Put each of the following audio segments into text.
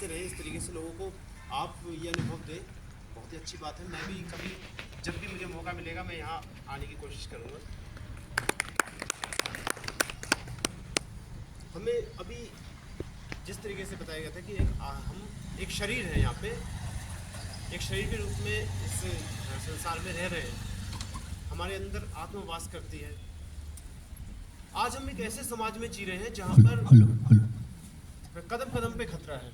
बताते रहें इस तरीके से लोगों को, आप ये अनुभव दें, बहुत ही अच्छी बात है। मैं भी कभी जब भी मुझे मौका मिलेगा मैं यहाँ आने की कोशिश करूँगा। हमें अभी जिस तरीके से बताया गया था कि हम एक शरीर है, यहाँ पे एक शरीर के रूप में इस संसार में रह रहे हैं, हमारे अंदर आत्मा वास करती है। आज हम एक ऐसे समाज में जी रहे हैं जहाँ पर कदम कदम पे खतरा है।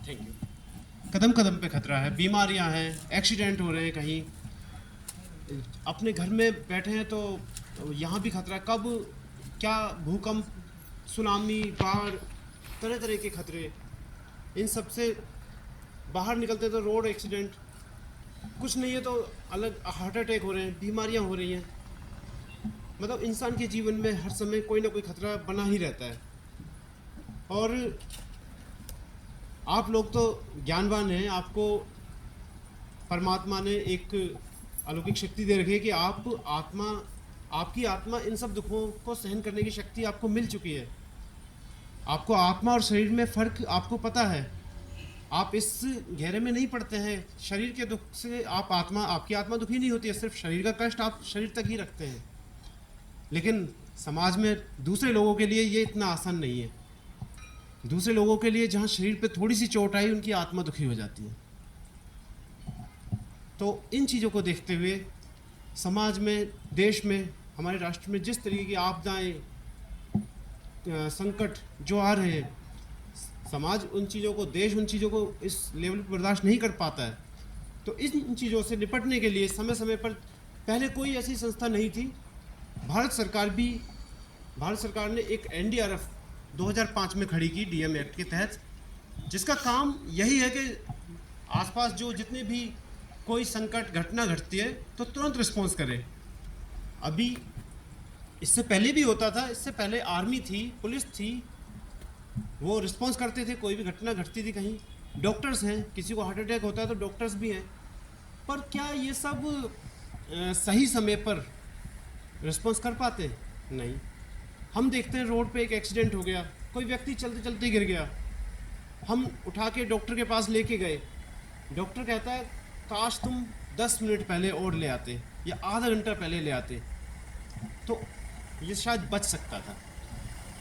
Thank you. कदम कदम पे खतरा है, बीमारियाँ हैं, एक्सीडेंट हो रहे हैं, कहीं अपने घर में बैठे हैं तो यहाँ भी खतरा, कब क्या भूकंप, सुनामी, बाढ़, तरह तरह के खतरे। इन सब से बाहर निकलते तो रोड एक्सीडेंट, कुछ नहीं है तो अलग हार्ट अटैक हो रहे हैं, बीमारियाँ हो रही हैं। मतलब इंसान के जीवन में हर समय कोई ना कोई खतरा बना ही रहता है। और आप लोग तो ज्ञानवान हैं, आपको परमात्मा ने एक अलौकिक शक्ति दे रखी है कि आपकी आत्मा इन सब दुखों को सहन करने की शक्ति आपको मिल चुकी है। आपको आत्मा और शरीर में फ़र्क आपको पता है, आप इस घेरे में नहीं पड़ते हैं। शरीर के दुख से आपकी आत्मा दुखी नहीं होती है, सिर्फ शरीर का कष्ट आप शरीर तक ही रखते हैं। लेकिन समाज में दूसरे लोगों के लिए ये इतना आसान नहीं है। दूसरे लोगों के लिए जहाँ शरीर पे थोड़ी सी चोट आई उनकी आत्मा दुखी हो जाती है। तो इन चीज़ों को देखते हुए समाज में, देश में, हमारे राष्ट्र में जिस तरीके की आपदाएं, संकट जो आ रहे हैं, समाज उन चीज़ों को, देश उन चीज़ों को इस लेवल पर बर्दाश्त नहीं कर पाता है। तो इन चीज़ों से निपटने के लिए समय समय पर, पहले कोई ऐसी संस्था नहीं थी। भारत सरकार ने एक एनडीआरएफ 2005 में खड़ी की डीएम एक्ट के तहत, जिसका काम यही है कि आसपास जो जितने भी कोई संकट घटना घटती है तो तुरंत रिस्पॉन्स करे। अभी इससे पहले भी होता था, इससे पहले आर्मी थी, पुलिस थी, वो रिस्पॉन्स करते थे कोई भी घटना घटती थी कहीं। डॉक्टर्स हैं, किसी को हार्ट अटैक होता है तो डॉक्टर्स भी हैं। पर क्या ये सब सही समय पर रिस्पॉन्स कर पाते? नहीं। हम देखते हैं रोड पे एक एक्सीडेंट हो गया, कोई व्यक्ति चलते चलते गिर गया, हम उठा के डॉक्टर के पास लेके गए, डॉक्टर कहता है काश तुम 10 मिनट पहले और ले आते या आधा घंटा पहले ले आते तो ये शायद बच सकता था।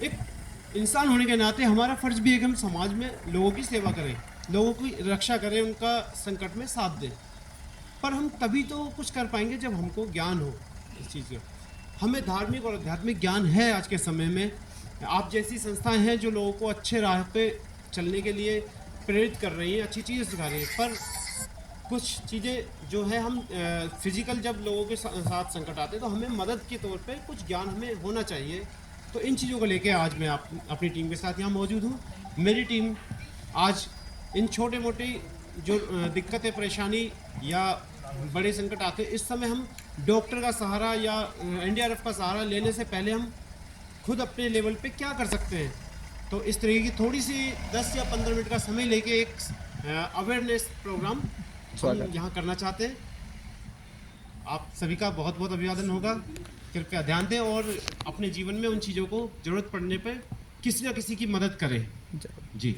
एक इंसान होने के नाते हमारा फ़र्ज़ भी है कि हम समाज में लोगों की सेवा करें, लोगों की रक्षा करें, उनका संकट में साथ दें। पर हम तभी तो कुछ कर पाएंगे जब हमको ज्ञान हो इस चीज़ का। हमें धार्मिक और आध्यात्मिक ज्ञान है आज के समय में। आप जैसी संस्थाएं हैं जो लोगों को अच्छे राह पे चलने के लिए प्रेरित कर रही हैं, अच्छी चीज़ें सिखा रही हैं। पर कुछ चीज़ें जो है, हम फिजिकल जब लोगों के साथ संकट आते हैं तो हमें मदद के तौर पे कुछ ज्ञान हमें होना चाहिए। तो इन चीज़ों को लेके आज मैं अपनी टीम के साथ यहाँ मौजूद हूँ। मेरी टीम आज इन छोटे मोटे जो दिक्कतें, परेशानी या बड़े संकट आते हैं, इस समय हम डॉक्टर का सहारा या एनडीआरएफ का सहारा लेने से पहले हम खुद अपने लेवल पे क्या कर सकते हैं। तो इस तरीके की थोड़ी सी 10 या 15 मिनट का समय लेके एक अवेयरनेस प्रोग्राम हम यहाँ करना चाहते हैं। आप सभी का बहुत बहुत अभिवादन होगा। कृपया ध्यान दें और अपने जीवन में उन चीज़ों को ज़रूरत पड़ने पर किसी न किसी की मदद करें। जी,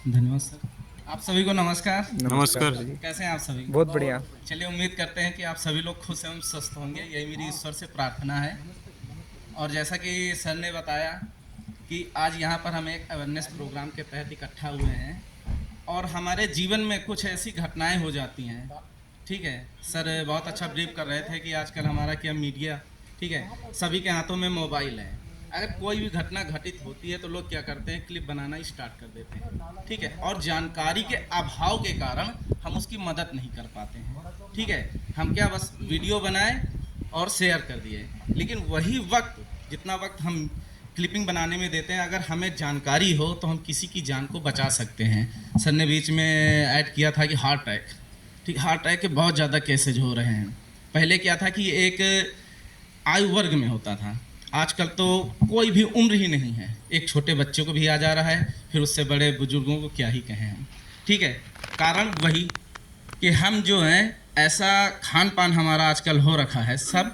धन्यवाद सर। आप सभी को नमस्कार। नमस्कार। कैसे हैं आप सभी? बहुत बढ़िया। चलिए, उम्मीद करते हैं कि आप सभी लोग खुश एवं स्वस्थ होंगे, यही मेरी ईश्वर से प्रार्थना है। और जैसा कि सर ने बताया कि आज यहाँ पर हम एक अवेयरनेस प्रोग्राम के तहत इकट्ठा हुए हैं और हमारे जीवन में कुछ ऐसी घटनाएं हो जाती हैं। ठीक है, सर बहुत अच्छा ब्रीफ कर रहे थे कि आजकल हमारा क्या मीडिया, ठीक है, सभी के हाथों में मोबाइल है। अगर कोई भी घटना घटित होती है तो लोग क्या करते हैं, क्लिप बनाना स्टार्ट कर देते हैं। ठीक है, और जानकारी के अभाव के कारण हम उसकी मदद नहीं कर पाते हैं। ठीक है, हम क्या बस वीडियो बनाए और शेयर कर दिए, लेकिन वही वक्त, जितना वक्त हम क्लिपिंग बनाने में देते हैं, अगर हमें जानकारी हो तो हम किसी की जान को बचा सकते हैं। सर ने बीच में ऐड किया था कि हार्ट अटैक, ठीक, हार्ट अटैक के बहुत ज़्यादा केसेज हो रहे हैं। पहले क्या था कि एक आयु वर्ग में होता था, आजकल तो कोई भी उम्र ही नहीं है, एक छोटे बच्चे को भी आ जा रहा है, फिर उससे बड़े बुजुर्गों को क्या ही कहें हम। ठीक है, कारण वही कि हम जो हैं, ऐसा खान पान हमारा आजकल हो रखा है सब,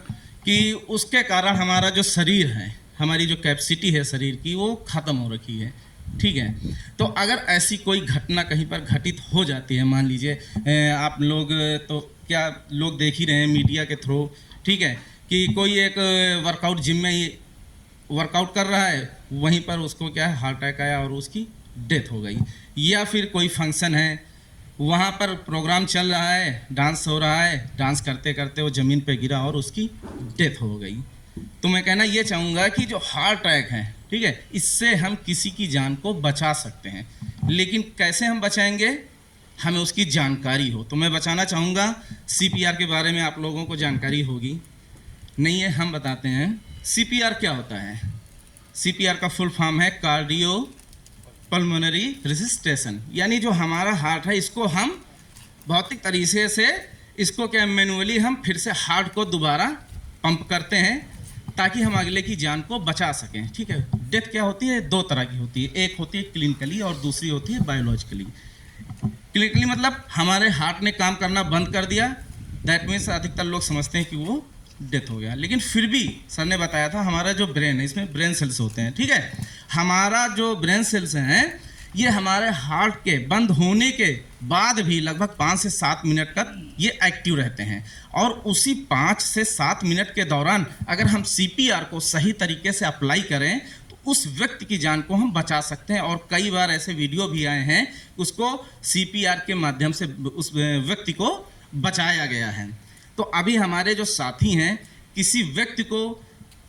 कि उसके कारण हमारा जो शरीर है, हमारी जो कैपेसिटी है शरीर की, वो ख़त्म हो रखी है। ठीक है। तो अगर ऐसी कोई घटना कहीं पर घटित हो जाती है, मान लीजिए आप लोग तो क्या लोग देख ही रहे हैं मीडिया के थ्रू, ठीक है, कि कोई एक वर्कआउट जिम में ही वर्कआउट कर रहा है, वहीं पर उसको क्या है हार्ट अटैक आया और उसकी डेथ हो गई। या फिर कोई फंक्शन है, वहाँ पर प्रोग्राम चल रहा है, डांस हो रहा है, डांस करते करते वो ज़मीन पे गिरा और उसकी डेथ हो गई। तो मैं कहना ये चाहूँगा कि जो हार्ट अटैक है, ठीक है, इससे हम किसी की जान को बचा सकते हैं, लेकिन कैसे हम बचाएंगे, हमें उसकी जानकारी हो। तो मैं बचाना चाहूँगा, CPR के बारे में आप लोगों को जानकारी होगी, नहीं है, हम बताते हैं। CPR क्या होता है? CPR का फुल फॉर्म है कार्डियो पल्मोनरी रिसिस्टेशन, यानी जो हमारा हार्ट है इसको हम भौतिक तरीके से इसको क्या मैनुअली हम फिर से हार्ट को दोबारा पंप करते हैं ताकि हम अगले की जान को बचा सकें, ठीक है। डेथ क्या होती है? 2 तरह की होती है, एक होती है क्लिनिकली और दूसरी होती है बायोलॉजिकली। क्लिनिकली मतलब हमारे हार्ट ने काम करना बंद कर दिया, दैट मीन्स अधिकतर लोग समझते हैं कि वो डेथ हो गया, लेकिन फिर भी सर ने बताया था हमारा जो ब्रेन है इसमें ब्रेन सेल्स होते हैं, ठीक है। हमारा जो ब्रेन सेल्स हैं ये हमारे हार्ट के बंद होने के बाद भी लगभग 5 से 7 मिनट तक ये एक्टिव रहते हैं, और उसी 5 से 7 मिनट के दौरान अगर हम CPR को सही तरीके से अप्लाई करें तो उस व्यक्ति की जान को हम बचा सकते हैं। और कई बार ऐसे वीडियो भी आए हैं उसको CPR के माध्यम से उस व्यक्ति को बचाया गया है। तो अभी हमारे जो साथी हैं, किसी व्यक्ति को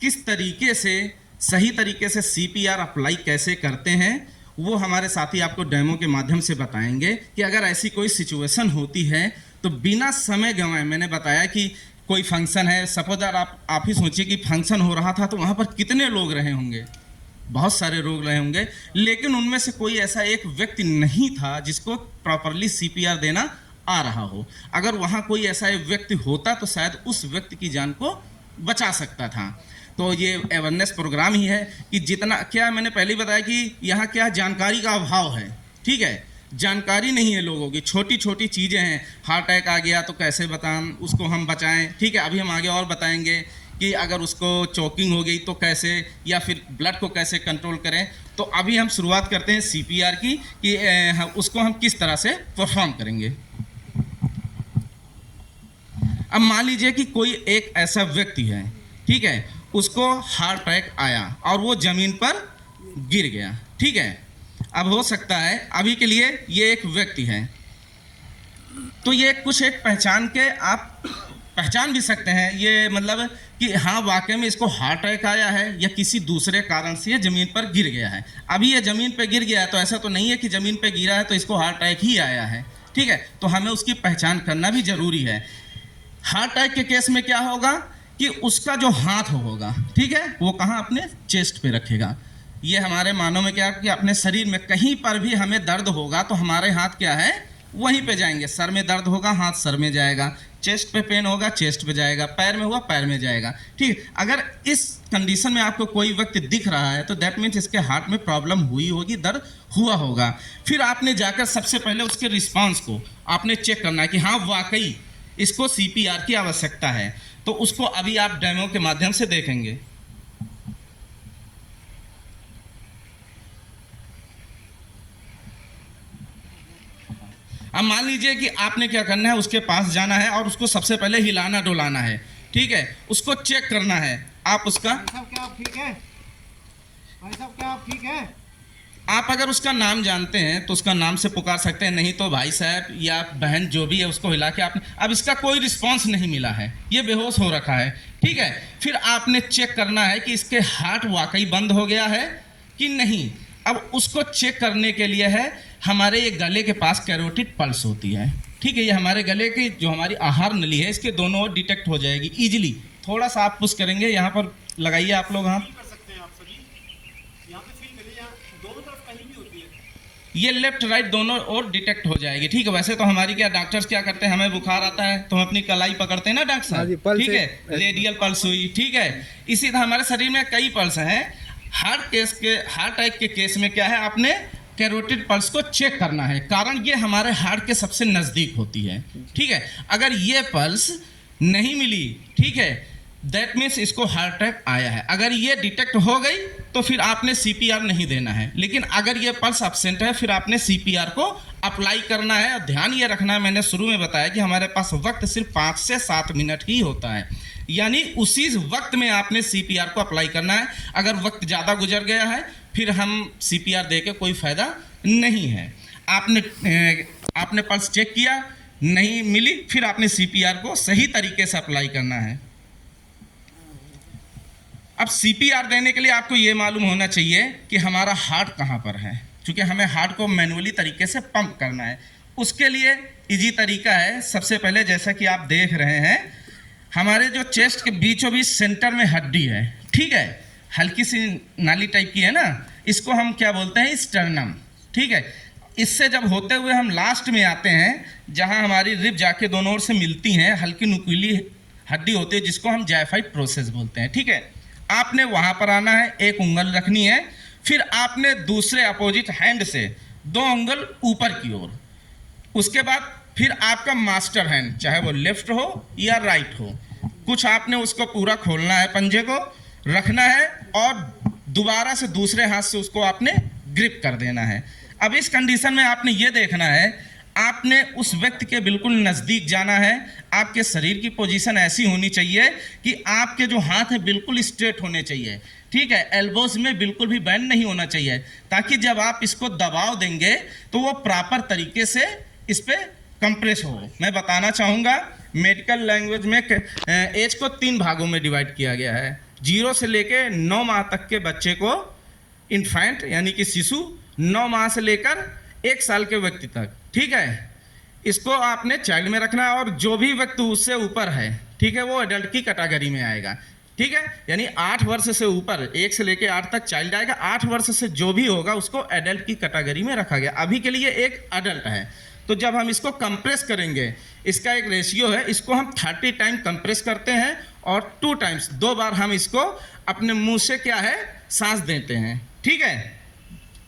किस तरीके से सही तरीके से CPR अप्लाई कैसे करते हैं वो हमारे साथी आपको डेमो के माध्यम से बताएंगे कि अगर ऐसी कोई सिचुएशन होती है तो बिना समय गंवाए, मैंने बताया कि कोई फंक्शन है, सपोज आप ही सोचिए कि फंक्शन हो रहा था तो वहाँ पर कितने लोग रहे होंगे, बहुत सारे लोग रहे होंगे, लेकिन उनमें से कोई ऐसा एक व्यक्ति नहीं था जिसको प्रॉपरली CPR देना आ रहा हो। अगर वहाँ कोई ऐसा एक व्यक्ति होता तो शायद उस व्यक्ति की जान को बचा सकता था। तो ये अवेयरनेस प्रोग्राम ही है कि जितना क्या मैंने पहले ही बताया कि यहाँ क्या जानकारी का अभाव है, ठीक है, जानकारी नहीं है लोगों की, छोटी छोटी चीज़ें हैं, हार्ट अटैक आ गया तो कैसे बताएं उसको हम बचाएं, ठीक है। अभी हम आगे और बताएंगे कि अगर उसको चोकिंग हो गई तो कैसे, या फिर ब्लड को कैसे कंट्रोल करें। तो अभी हम शुरुआत करते हैं CPR की कि उसको हम किस तरह से परफॉर्म करेंगे। अब मान लीजिए कि कोई एक ऐसा व्यक्ति है, ठीक है, उसको हार्ट अटैक आया और वो ज़मीन पर गिर गया, ठीक है। अब हो सकता है अभी के लिए ये एक व्यक्ति है, तो ये कुछ एक पहचान के आप पहचान भी सकते हैं, ये मतलब कि हाँ वाकई में इसको हार्ट अटैक आया है या किसी दूसरे कारण से ये ज़मीन पर गिर गया है। अभी ये ज़मीन पर गिर गया है तो ऐसा तो नहीं है कि ज़मीन पर गिरा है तो इसको हार्ट अटैक ही आया है, ठीक है। तो हमें उसकी पहचान करना भी ज़रूरी है। हार्ट अटैक के केस में क्या होगा कि उसका जो हाथ होगा, ठीक है, वो कहाँ अपने चेस्ट पे रखेगा। ये हमारे मानव में क्या कि अपने शरीर में कहीं पर भी हमें दर्द होगा तो हमारे हाथ क्या है वहीं पे जाएंगे। सर में दर्द होगा हाथ सर में जाएगा, चेस्ट पे पेन होगा चेस्ट पे जाएगा, पैर में हुआ पैर में जाएगा, ठीक। अगर इस कंडीशन में आपको कोई व्यक्ति दिख रहा है तो दैट मीन्स इसके हार्ट में प्रॉब्लम हुई होगी, दर्द हुआ होगा। फिर आपने जाकर सबसे पहले उसके रिस्पॉन्स को आपने चेक करना है कि हाँ वाकई इसको CPR की आवश्यकता है। तो उसको अभी आप डेमो के माध्यम से देखेंगे। अब मान लीजिए कि आपने क्या करना है, उसके पास जाना है और उसको सबसे पहले हिलाना डुलाना है, ठीक है, उसको चेक करना है। आप उसका भाई साहब क्या आप ठीक है? भाई साहब क्या आप ठीक है? आप अगर उसका नाम जानते हैं तो उसका नाम से पुकार सकते हैं, नहीं तो भाई साहब या बहन जो भी है उसको हिला के आपने, अब इसका कोई रिस्पांस नहीं मिला है, ये बेहोश हो रखा है, ठीक है। फिर आपने चेक करना है कि इसके हार्ट वाकई बंद हो गया है कि नहीं। अब उसको चेक करने के लिए है हमारे ये गले के पास कैरोटिड पल्स होती है, ठीक है, ये हमारे गले की जो हमारी आहार नली है इसके दोनों ओर डिटेक्ट हो जाएगी ईजिली। थोड़ा सा आप पुश करेंगे, यहाँ पर लगाइए आप लोग, हाँ ये लेफ्ट राइट दोनों ओर डिटेक्ट हो जाएगी, ठीक है। वैसे तो हमारी क्या डॉक्टर्स क्या करते हैं, हमें बुखार आता है तो हम अपनी कलाई पकड़ते हैं ना डॉक्टर साहब, ठीक है, रेडियल पल्स हुई, ठीक है। इसी तरह हमारे शरीर में कई पल्स हैं। हार्ट अटैक के केस में क्या है, आपने कैरोटिड पल्स को चेक करना है, कारण ये हमारे हार्ट के सबसे नज़दीक होती है, ठीक है। अगर ये पल्स नहीं मिली, ठीक है, दैट मीन्स इसको हार्ट अटैक आया है। अगर ये डिटेक्ट हो गई तो फिर आपने CPR नहीं देना है, लेकिन अगर ये पल्स एब्सेंट है फिर आपने CPR को अप्लाई करना है। और ध्यान ये रखना है, मैंने शुरू में बताया कि हमारे पास वक्त सिर्फ 5 से 7 मिनट ही होता है, यानी उसी वक्त में आपने CPR को अप्लाई करना है। अगर वक्त ज़्यादा गुजर गया है फिर हम CPR दे के कोई फ़ायदा नहीं है। आपने पल्स चेक किया, नहीं मिली, फिर आपने CPR को सही तरीके से अप्लाई करना है। अब CPR देने के लिए आपको ये मालूम होना चाहिए कि हमारा हार्ट कहाँ पर है, क्योंकि हमें हार्ट को मैनुअली तरीके से पंप करना है। उसके लिए इजी तरीका है। सबसे पहले जैसा कि आप देख रहे हैं, हमारे जो चेस्ट के बीचों बीच सेंटर में हड्डी है, ठीक है, हल्की सी नाली टाइप की है ना, इसको हम क्या बोलते हैं, स्टर्नम, ठीक है। इससे जब होते हुए हम लास्ट में आते हैं, जहाँ हमारी रिब जाके दोनों ओर से मिलती हैं, हल्की नुकीली हड्डी होती है जिसको हम जायफाइड प्रोसेस बोलते हैं, ठीक है। आपने वहाँ पर आना है, एक उंगल रखनी है, फिर आपने दूसरे अपोजिट हैंड से 2 उंगल ऊपर की ओर, उसके बाद फिर आपका मास्टर हैंड, चाहे वो लेफ्ट हो या राइट हो, कुछ आपने उसको पूरा खोलना है, पंजे को रखना है और दोबारा से दूसरे हाथ से उसको आपने ग्रिप कर देना है। अब इस कंडीशन में आपने ये देखना है, आपने उस व्यक्ति के बिल्कुल नज़दीक जाना है। आपके शरीर की पोजीशन ऐसी होनी चाहिए कि आपके जो हाथ है बिल्कुल स्ट्रेट होने चाहिए, ठीक है। एल्बोज में बिल्कुल भी बेंड नहीं होना चाहिए, ताकि जब आप इसको दबाव देंगे तो वो प्रॉपर तरीके से इस पर कंप्रेस हो। मैं बताना चाहूँगा, मेडिकल लैंग्वेज में एज को 3 भागों में डिवाइड किया गया है। 0 से लेकर 9 माह तक के बच्चे को इन्फेंट यानी कि शिशु, 9 माह से लेकर 1 साल के व्यक्ति तक, ठीक है, इसको आपने चाइल्ड में रखना है। और जो भी व्यक्ति उससे ऊपर है, ठीक है, वो एडल्ट की कैटेगरी में आएगा, ठीक है। यानी 8 वर्ष से ऊपर, 1 से लेकर 8 तक चाइल्ड आएगा, 8 वर्ष से जो भी होगा उसको एडल्ट की कैटेगरी में रखा गया। अभी के लिए एक एडल्ट है। तो जब हम इसको कंप्रेस करेंगे, इसका एक रेशियो है, इसको हम 30 टाइम कंप्रेस करते हैं और 2 टाइम्स, 2 बार हम इसको अपने मुंह से क्या है, सांस देते हैं, ठीक है।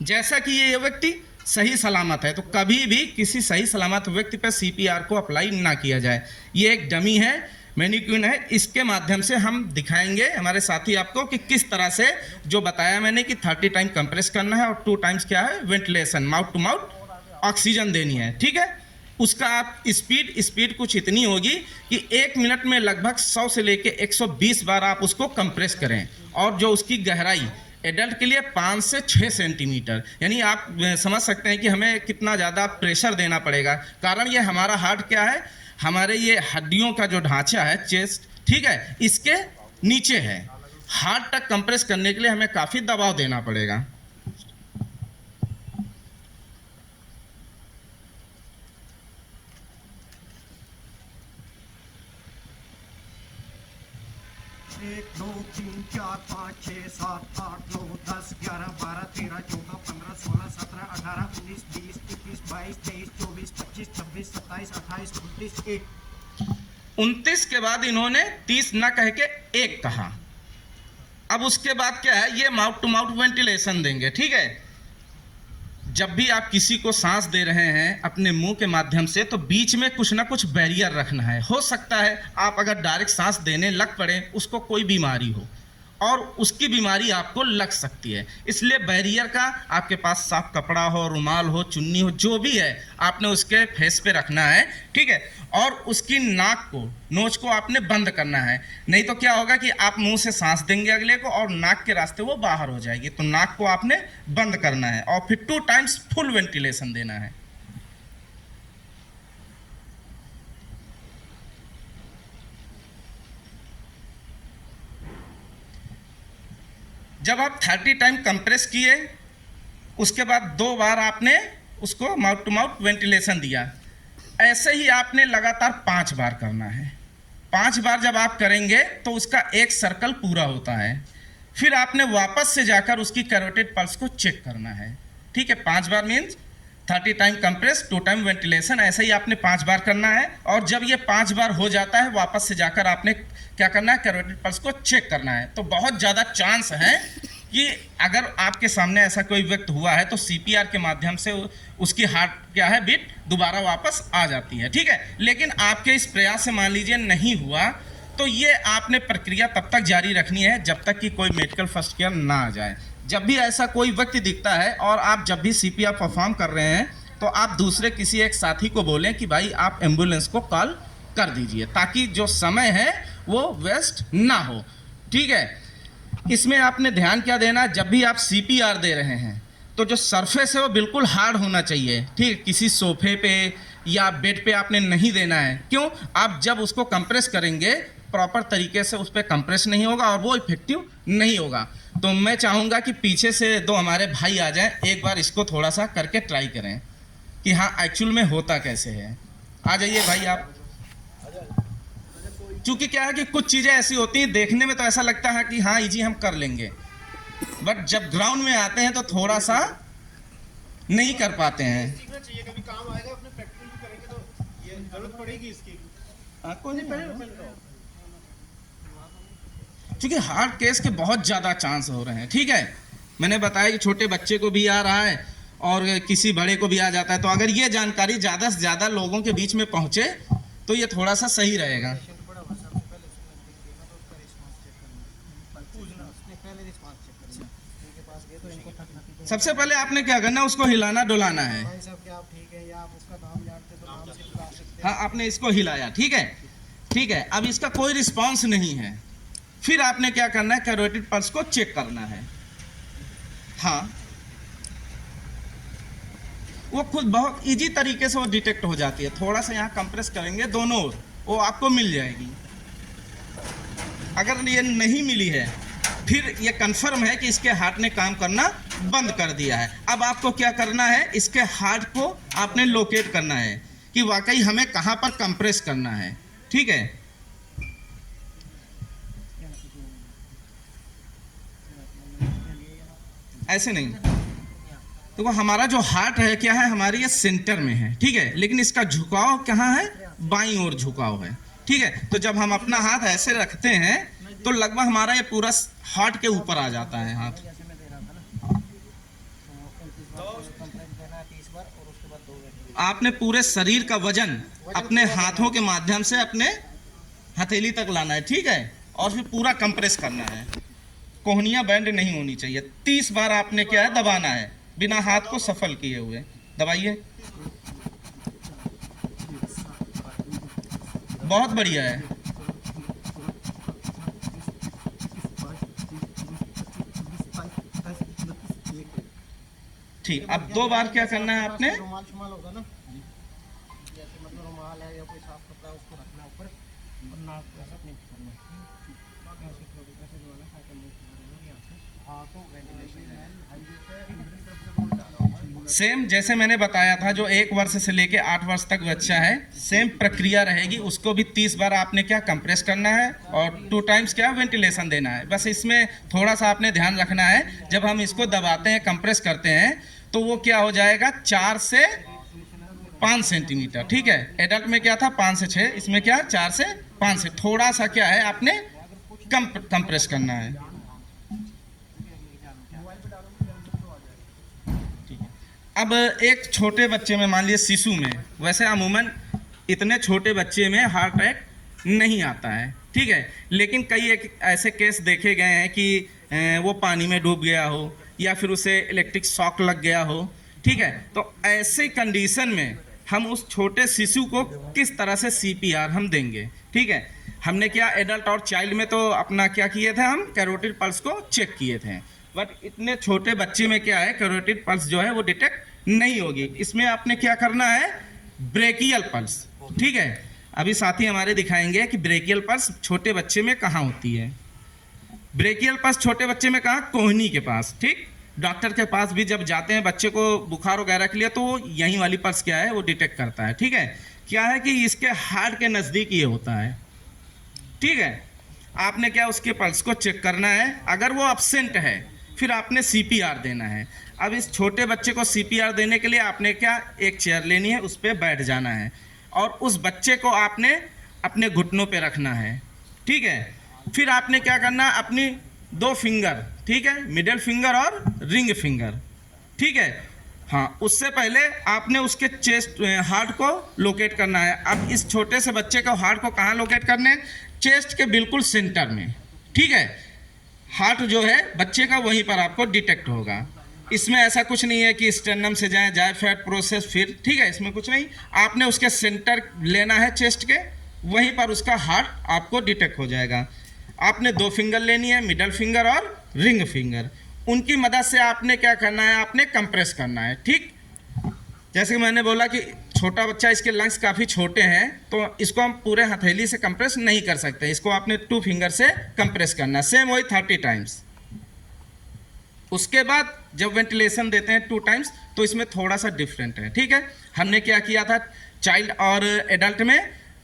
जैसा कि ये व्यक्ति सही सलामत है, तो कभी भी किसी सही सलामत व्यक्ति पर CPR को अप्लाई ना किया जाए। ये एक डमी है, मैनिक्विन है, इसके माध्यम से हम दिखाएंगे हमारे साथी आपको कि किस तरह से, जो बताया मैंने कि 30 टाइम कंप्रेस करना है और 2 टाइम्स क्या है, ventilation, mouth to mouth oxygen देनी है, ठीक है। उसका आप स्पीड कुछ इतनी होगी कि 1 मिनट में लगभग 100 से लेके 120 बार आप उसको कंप्रेस करें। और जो उसकी गहराई एडल्ट के लिए 5 से 6 सेंटीमीटर, यानी आप समझ सकते हैं कि हमें कितना ज़्यादा प्रेशर देना पड़ेगा। कारण ये हमारा हार्ट क्या है, हमारे ये हड्डियों का जो ढांचा है, चेस्ट, ठीक है, इसके नीचे है। हार्ट तक कंप्रेस करने के लिए हमें काफ़ी दबाव देना पड़ेगा। एक 2 3 4 5 6 7 8 9 10 11 12 13 14 15 16 17 18 19 20 21 22 23 24 25 26 27 28 29 29 के बाद इन्होंने 30 न कह के 1 कहा। अब उसके बाद क्या है, ये माउथ टू माउथ वेंटिलेशन देंगे, ठीक है। जब भी आप किसी को सांस दे रहे हैं अपने मुंह के माध्यम से, तो बीच में कुछ ना कुछ बैरियर रखना है। हो सकता है आप अगर डायरेक्ट सांस देने लग पड़े, उसको कोई बीमारी हो और उसकी बीमारी आपको लग सकती है, इसलिए बैरियर का आपके पास साफ कपड़ा हो, रुमाल हो, चुन्नी हो, जो भी है, आपने उसके फेस पे रखना है, ठीक है। और उसकी नाक को, नोच को आपने बंद करना है, नहीं तो क्या होगा कि आप मुंह से सांस देंगे अगले को और नाक के रास्ते वो बाहर हो जाएगी। तो नाक को आपने बंद करना है और फिर 2 टाइम्स फुल वेंटिलेशन देना है। जब आप 30 टाइम कंप्रेस किए, उसके बाद 2 बार आपने उसको माउथ टू माउथ वेंटिलेशन दिया। ऐसे ही आपने लगातार 5 बार करना है। 5 बार जब आप करेंगे तो उसका एक सर्कल पूरा होता है। फिर आपने वापस से जाकर उसकी कैरोटिड पल्स को चेक करना है, ठीक है। 5 बार means 30 time compress, 2 time ventilation, ऐसे ही आपने 5 बार करना है। और जब ये 5 बार हो जाता है, वापस से जाकर आपने क्या करना है, कैरोटिड पल्स को चेक करना है। तो बहुत ज़्यादा चांस है कि अगर आपके सामने ऐसा कोई व्यक्ति हुआ है तो CPR के माध्यम से उसकी हार्ट क्या है, बीट दोबारा वापस आ जाती है, ठीक है। लेकिन आपके इस प्रयास से मान लीजिए नहीं हुआ, तो ये आपने प्रक्रिया तब तक जारी रखनी है जब तक कि कोई मेडिकल फर्स्ट केयर ना आ जाए। जब भी ऐसा कोई व्यक्ति दिखता है और आप जब भी CPR परफॉर्म कर रहे हैं तो आप दूसरे किसी एक साथी को बोलें कि भाई आप एम्बुलेंस को कॉल कर दीजिए, ताकि जो समय है वो वेस्ट ना हो। ठीक है, इसमें आपने ध्यान क्या देना, जब भी आप CPR दे रहे हैं तो जो सरफेस है वो बिल्कुल हार्ड होना चाहिए। ठीक है, किसी सोफे पे या बेड पे आपने नहीं देना है। क्यों? आप जब उसको कंप्रेस करेंगे प्रॉपर तरीके से उस पर कंप्रेस नहीं होगा और वो इफेक्टिव नहीं होगा। तो मैं चाहूँगा कि पीछे से 2 हमारे भाई आ जाएं, एक बार इसको थोड़ा सा करके ट्राई करें कि हाँ एक्चुअल में होता कैसे है। आ जाइए भाई आप। क्योंकि क्या है कि कुछ चीज़ें ऐसी होती हैं देखने में तो ऐसा लगता है कि हाँ इजी हम कर लेंगे, बट जब ग्राउंड में आते हैं तो थोड़ा सा नहीं कर पाते हैं। सीखना चाहिए, कभी काम आएगा, अपने प्रैक्टिकल भी करेंगे तो ये जरूरत पड़ेगी इसकी। कोई नहीं, पहले क्योंकि हार्ट केस के बहुत ज़्यादा चांस हो रहे हैं। ठीक है, मैंने बताया कि छोटे बच्चे को भी आ रहा है और किसी बड़े को भी आ जाता है। तो अगर ये जानकारी ज़्यादा से ज़्यादा लोगों के बीच में पहुँचे तो ये थोड़ा सा सही रहेगा। सबसे पहले आपने क्या करना, उसको हिलाना डुलाना है। हाँ, आपने इसको हिलाया, ठीक है, ठीक है। अब इसका कोई रिस्पांस नहीं है, फिर आपने क्या करना है, कैरोटिड पल्स को चेक करना है। हाँ, वो खुद बहुत इजी तरीके से वो डिटेक्ट हो जाती है। थोड़ा सा यहाँ कंप्रेस करेंगे दोनों ओर, वो आपको मिल जाएगी। अगर ये नहीं मिली है फिर ये कंफर्म है कि इसके हार्ट ने काम करना बंद कर दिया है। अब आपको क्या करना है, इसके हार्ट को आपने लोकेट करना है कि वाकई हमें कहाँ पर कंप्रेस करना है। ठीक है, ऐसे नहीं। तो वो हमारा जो हार्ट है क्या है, हमारे ये सेंटर में है। ठीक है, लेकिन इसका झुकाव कहाँ है, बाईं ओर झुकाव है। ठीक है, तो जब हम अपना हाथ ऐसे रखते हैं तो लगभग हमारा ये पूरा हार्ट के ऊपर आ जाता है हाथ। आपने पूरे शरीर का वजन अपने हाथों के माध्यम से अपने हथेली तक लाना है। ठीक है, और फिर पूरा कंप्रेस करना है। कोहनियां बैंड नहीं होनी चाहिए। 30 बार आपने क्या है, दबाना है बिना हाथ को सफल किए हुए। दबाइए, बहुत बढ़िया है। ठीक, अब 2 बार क्या करना है आपने, रुमाल शुमाल होगा ना, जैसे मतलब रुमाल है या कोई साफ कपड़ा उसको रखना ऊपर और नाक को ऐसा नहीं करना। ऐसे थोड़ी ऐसे जो है ना साइकिल में यहाँ से हाँ तो सेम जैसे मैंने बताया था, जो 1 वर्ष से लेके 8 वर्ष तक बच्चा है, सेम प्रक्रिया रहेगी। उसको भी 30 बार आपने क्या कंप्रेस करना है और 2 टाइम्स क्या वेंटिलेशन देना है। बस इसमें थोड़ा सा आपने ध्यान रखना है, जब हम इसको दबाते हैं, कंप्रेस करते हैं, तो वो क्या हो जाएगा 4 से 5 सेंटीमीटर। ठीक है, एडल्ट में क्या था 5 से 6, इसमें क्या 4 से 5 से थोड़ा सा क्या है आपने कंप्रेस करना है। अब एक छोटे बच्चे में, मान लीजिए शिशु में, वैसे अमूमन इतने छोटे बच्चे में हार्ट अटैक नहीं आता है। ठीक है, लेकिन कई एक ऐसे केस देखे गए हैं कि वो पानी में डूब गया हो या फिर उसे इलेक्ट्रिक शॉक लग गया हो। ठीक है, तो ऐसे कंडीशन में हम उस छोटे शिशु को किस तरह से CPR हम देंगे। ठीक है, हमने क्या एडल्ट और चाइल्ड में तो अपना क्या किए थे, हम कैरोटिड पल्स को चेक किए थे, बट इतने छोटे बच्चे में क्या है, कैरोटिड पल्स जो है वो डिटेक्ट नहीं होगी। इसमें आपने क्या करना है, ब्रेकियल पल्स। ठीक है, अभी साथी हमारे दिखाएंगे कि ब्रेकियल पल्स छोटे बच्चे में कहाँ होती है। ब्रेकियल पल्स छोटे बच्चे में कहाँ, कोहनी के पास। ठीक, डॉक्टर के पास भी जब जाते हैं बच्चे को बुखार वगैरह के लिए, तो यही वाली पल्स क्या है वो डिटेक्ट करता है। ठीक है, क्या है कि इसके हार्ट के नज़दीक ये होता है। ठीक है, आपने क्या उसके पल्स को चेक करना है। अगर वो एब्सेंट है फिर आपने CPR देना है। अब इस छोटे बच्चे को CPR देने के लिए आपने क्या, एक चेयर लेनी है, उस पर बैठ जाना है और उस बच्चे को आपने अपने घुटनों पे रखना है। ठीक है, फिर आपने क्या करना, अपनी 2 फिंगर, ठीक है, मिडिल फिंगर और रिंग फिंगर। ठीक है, हाँ, उससे पहले आपने उसके चेस्ट हार्ट को लोकेट करना है। अब इस छोटे से बच्चे को हार्ट को कहाँ लोकेट करने, चेस्ट के बिल्कुल सेंटर में, ठीक है। हार्ट जो है बच्चे का वहीं पर आपको डिटेक्ट होगा। इसमें ऐसा कुछ नहीं है कि स्टेर्नम से जाए जायफेट प्रोसेस फिर, ठीक है, इसमें कुछ नहीं। आपने उसके सेंटर लेना है चेस्ट के, वहीं पर उसका हार्ट आपको डिटेक्ट हो जाएगा। आपने 2 फिंगर लेनी है, मिडल फिंगर और रिंग फिंगर। उनकी मदद से आपने क्या करना है, आपने कंप्रेस करना है, ठीक। जैसे कि मैंने बोला कि छोटा बच्चा, इसके लंग्स काफ़ी छोटे हैं, तो इसको हम पूरे हथेली से कंप्रेस नहीं कर सकते, इसको आपने 2 फिंगर से कंप्रेस करना है। सेम वही 30 टाइम्स। उसके बाद जब वेंटिलेशन देते हैं 2 टाइम्स, तो इसमें थोड़ा सा डिफरेंट है, ठीक है। हमने क्या किया था, चाइल्ड और एडल्ट में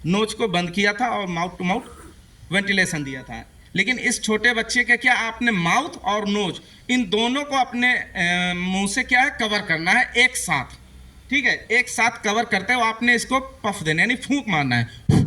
नोज को बंद किया था और माउथ टू माउथ वेंटिलेशन दिया था। लेकिन इस छोटे बच्चे के क्या, आपने माउथ और नोज इन दोनों को अपने मुंह से क्या है, कवर करना है एक साथ, ठीक है। एक साथ कवर करते हुए आपने इसको पफ देना यानी फूंक मारना है।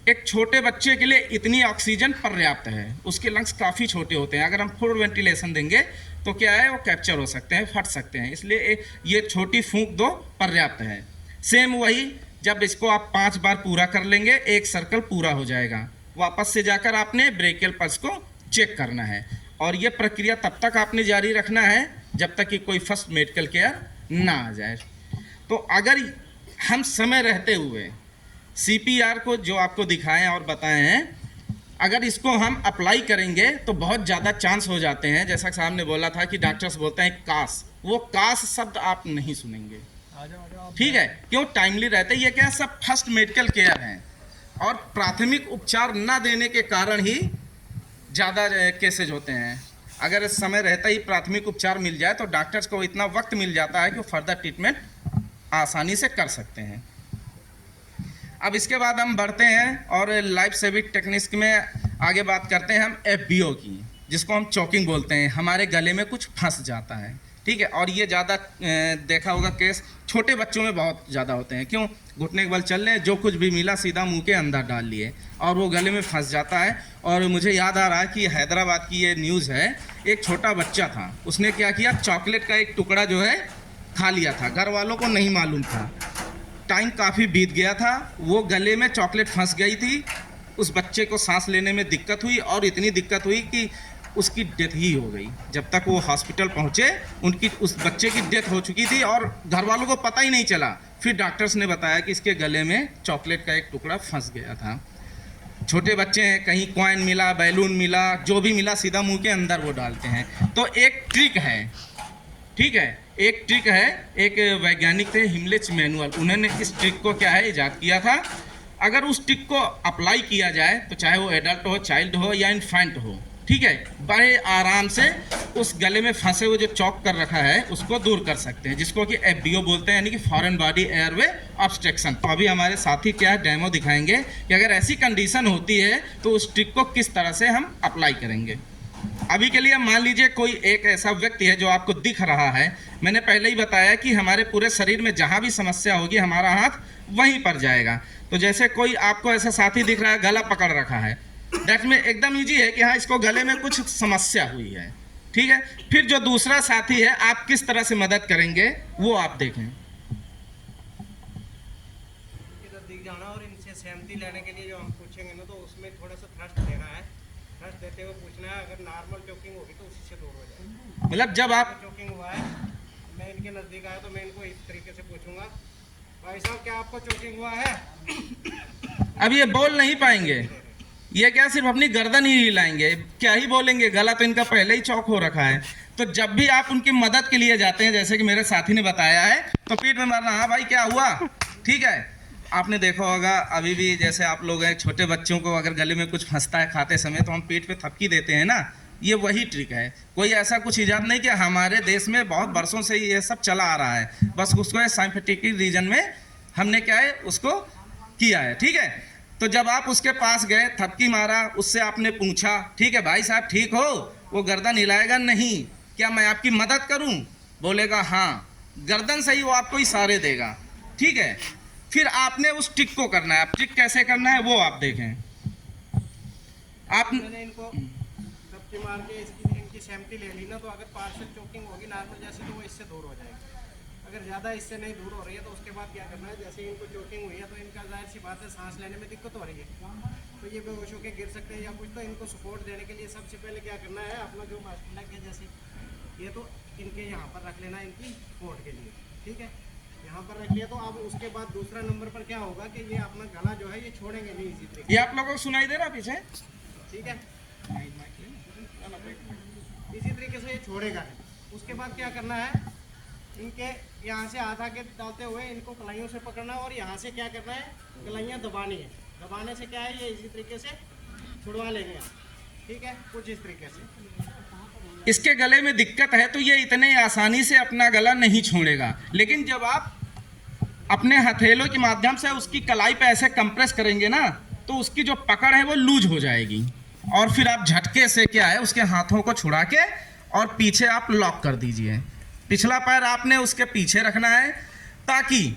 एक छोटे बच्चे के लिए इतनी ऑक्सीजन पर्याप्त है, उसके लंग्स काफ़ी छोटे होते हैं। अगर हम फुल वेंटिलेशन देंगे तो क्या है, वो कैप्चर हो सकते हैं, फट सकते हैं, इसलिए ये छोटी फूंक दो पर्याप्त है। सेम वही, जब इसको आप 5 बार पूरा कर लेंगे, एक सर्कल पूरा हो जाएगा। वापस से जाकर आपने ब्रेकियल पल्स को चेक करना है, और ये प्रक्रिया तब तक आपने जारी रखना है जब तक कि कोई फर्स्ट मेडिकल केयर ना आ जाए। तो अगर हम समय रहते हुए CPR को जो आपको दिखाएं और बताए हैं, अगर इसको हम अप्लाई करेंगे तो बहुत ज़्यादा चांस हो जाते हैं। जैसा कि साहब ने बोला था कि डॉक्टर्स बोलते हैं काश, वो काश शब्द आप नहीं सुनेंगे, ठीक है। क्यों, टाइमली रहते, ये क्या सब फर्स्ट मेडिकल केयर हैं, और प्राथमिक उपचार ना देने के कारण ही ज़्यादा केसेज होते हैं। अगर समय रहता ही प्राथमिक उपचार मिल जाए तो डॉक्टर्स को इतना वक्त मिल जाता है कि वो फर्दर ट्रीटमेंट आसानी से कर सकते हैं। अब इसके बाद हम बढ़ते हैं और लाइफ सेविंग टेक्निक्स में आगे बात करते हैं हम FBO की, जिसको हम चोकिंग बोलते हैं। हमारे गले में कुछ फंस जाता है, ठीक है, और ये ज़्यादा देखा होगा केस छोटे बच्चों में बहुत ज़्यादा होते हैं। क्यों, घुटने के बल चल रहे हैं, जो कुछ भी मिला सीधा मुंह के अंदर डाल लिए और वो गले में फंस जाता है। और मुझे याद आ रहा है कि हैदराबाद की ये न्यूज़ है, एक छोटा बच्चा था, उसने क्या किया, चॉकलेट का एक टुकड़ा जो है खा लिया था, घर वालों को नहीं मालूम था। टाइम काफ़ी बीत गया था, वो गले में चॉकलेट फंस गई थी, उस बच्चे को सांस लेने में दिक्कत हुई, और इतनी दिक्कत हुई कि उसकी डेथ ही हो गई। जब तक वो हॉस्पिटल पहुँचे उनकी उस बच्चे की डेथ हो चुकी थी और घर वालों को पता ही नहीं चला। फिर डॉक्टर्स ने बताया कि इसके गले में चॉकलेट का एक टुकड़ा फंस गया था। छोटे बच्चे हैं, कहीं कॉइन मिला, बैलून मिला, जो भी मिला सीधा मुंह के अंदर वो डालते हैं। तो एक ट्रिक है, ठीक है, एक ट्रिक है, एक वैज्ञानिक थे हिमलिच मैनुअल, उन्होंने इस ट्रिक को क्या है इजाद किया था। अगर उस ट्रिक को अप्लाई किया जाए तो चाहे वो एडल्ट हो, चाइल्ड हो या इन्फेंट हो, ठीक है, बड़े आराम से उस गले में फंसे हुए जो चौक कर रखा है उसको दूर कर सकते हैं, जिसको कि FBO बोलते हैं, यानी कि फॉरेन बॉडी एयरवे ऑब्स्ट्रक्शन। तो अभी हमारे साथी क्या है डेमो दिखाएंगे कि अगर ऐसी कंडीशन होती है तो उस ट्रिक को किस तरह से हम अप्लाई करेंगे। अभी के लिए मान लीजिए कोई एक ऐसा व्यक्ति है जो आपको दिख रहा है। मैंने पहले ही बताया कि हमारे पूरे शरीर में जहाँ भी समस्या होगी हमारा हाथ वहीं पर जाएगा। तो जैसे कोई आपको ऐसा साथी दिख रहा है, गला पकड़ रखा है, दैट में एकदम ईजी है कि हाँ इसको गले में कुछ समस्या हुई है, ठीक है। फिर जो दूसरा साथी है आप किस तरह से मदद करेंगे वो आप देखें। इधर दिख जाना और इनसे सहमति लेने के लिए जो हम पूछेंगे ना, तो उसमें थोड़ा सा थ्रस्ट देना है। थ्रस्ट देते हुए पूछना है, अगर नॉर्मल चोकिंग होगी तो उसी से दूर हो जाएगा। मतलब जब आप चोकिंग हुआ है, मैं इनके नज़दीक आया तो मैं इनको इस तरीके से पूछूंगा, भाई साहब क्या आपको चोकिंग हुआ है? अब ये बोल नहीं पाएंगे, ये क्या सिर्फ अपनी गर्दन ही हिलाएंगे, क्या ही बोलेंगे, गला तो इनका पहले ही चौक हो रखा है। तो जब भी आप उनकी मदद के लिए जाते हैं, जैसे कि मेरे साथी ने बताया है, तो पीठ में मारना, हाँ भाई क्या हुआ, ठीक है। आपने देखा होगा अभी भी, जैसे आप लोग हैं, छोटे बच्चों को अगर गले में कुछ फंसता है खाते समय तो हम पीठ पे थपकी देते हैं ना, ये वही ट्रिक है। कोई ऐसा कुछ इजाद नहीं कि हमारे देश में बहुत बरसों से ये सब चला आ रहा है, बस उसको साइंटिफिक रीजन में हमने क्या है उसको किया है, ठीक है। तो जब आप उसके पास गए, थपकी मारा, उससे आपने पूछा, ठीक है भाई साहब ठीक हो, वो गर्दन हिलाएगा नहीं, क्या मैं आपकी मदद करूं, बोलेगा हाँ, गर्दन से ही वो आपको इशारे देगा, ठीक है। फिर आपने उस ट्रिक को करना है। आप ट्रिक कैसे करना है वो आप देखें। आप मैंने इनको थपकी मार के इनकी सहमति ले ली ना, तो अगर पार्शियल चोकिंग होगी नॉर्मल जैसे, तो वो इससे दूर हो जाएगी। अगर ज़्यादा इससे नहीं दूर हो रही है तो उसके बाद क्या करना है, जैसे इनको चोकिंग हुई है तो इनका जाहिर सी बात है सांस लेने में दिक्कत हो रही है, तो ये बेहोश होकर गिर सकते हैं या कुछ। तो इनको सपोर्ट देने के लिए सबसे पहले क्या करना है, अपना जो मास्टर लेग है जैसे ये तो इनके यहाँ पर रख लेना है इनकी सपोर्ट के लिए, ठीक है, यहाँ पर रख लिया। तो अब उसके बाद दूसरा नंबर पर क्या होगा कि ये अपना गला जो है ये छोड़ेंगे नहीं इसी तरीके, ये आप लोगों को सुनाई दे रहा पीछे? ठीक है, इसी तरीके से ये छोड़ेगा नहीं। उसके बाद क्या करना है, इनके यहाँ से हाथ आगे डालते हुए इनको कलाइयों से पकड़ना और यहाँ से क्या करना है, कलाइयाँ दबानी है। दबाने से क्या है, ये इसी तरीके से छुड़वा लेंगे आप, ठीक है, कुछ इस तरीके से। इसके गले में दिक्कत है तो ये इतने आसानी से अपना गला नहीं छोड़ेगा, लेकिन जब आप अपने हथेलों के माध्यम से उसकी कलाई पे ऐसे कंप्रेस करेंगे ना तो उसकी जो पकड़ है वो लूज हो जाएगी और फिर आप झटके से क्या है उसके हाथों को छुड़ा के और पीछे आप लॉक कर दीजिए। पिछला पैर आपने उसके पीछे रखना है ताकि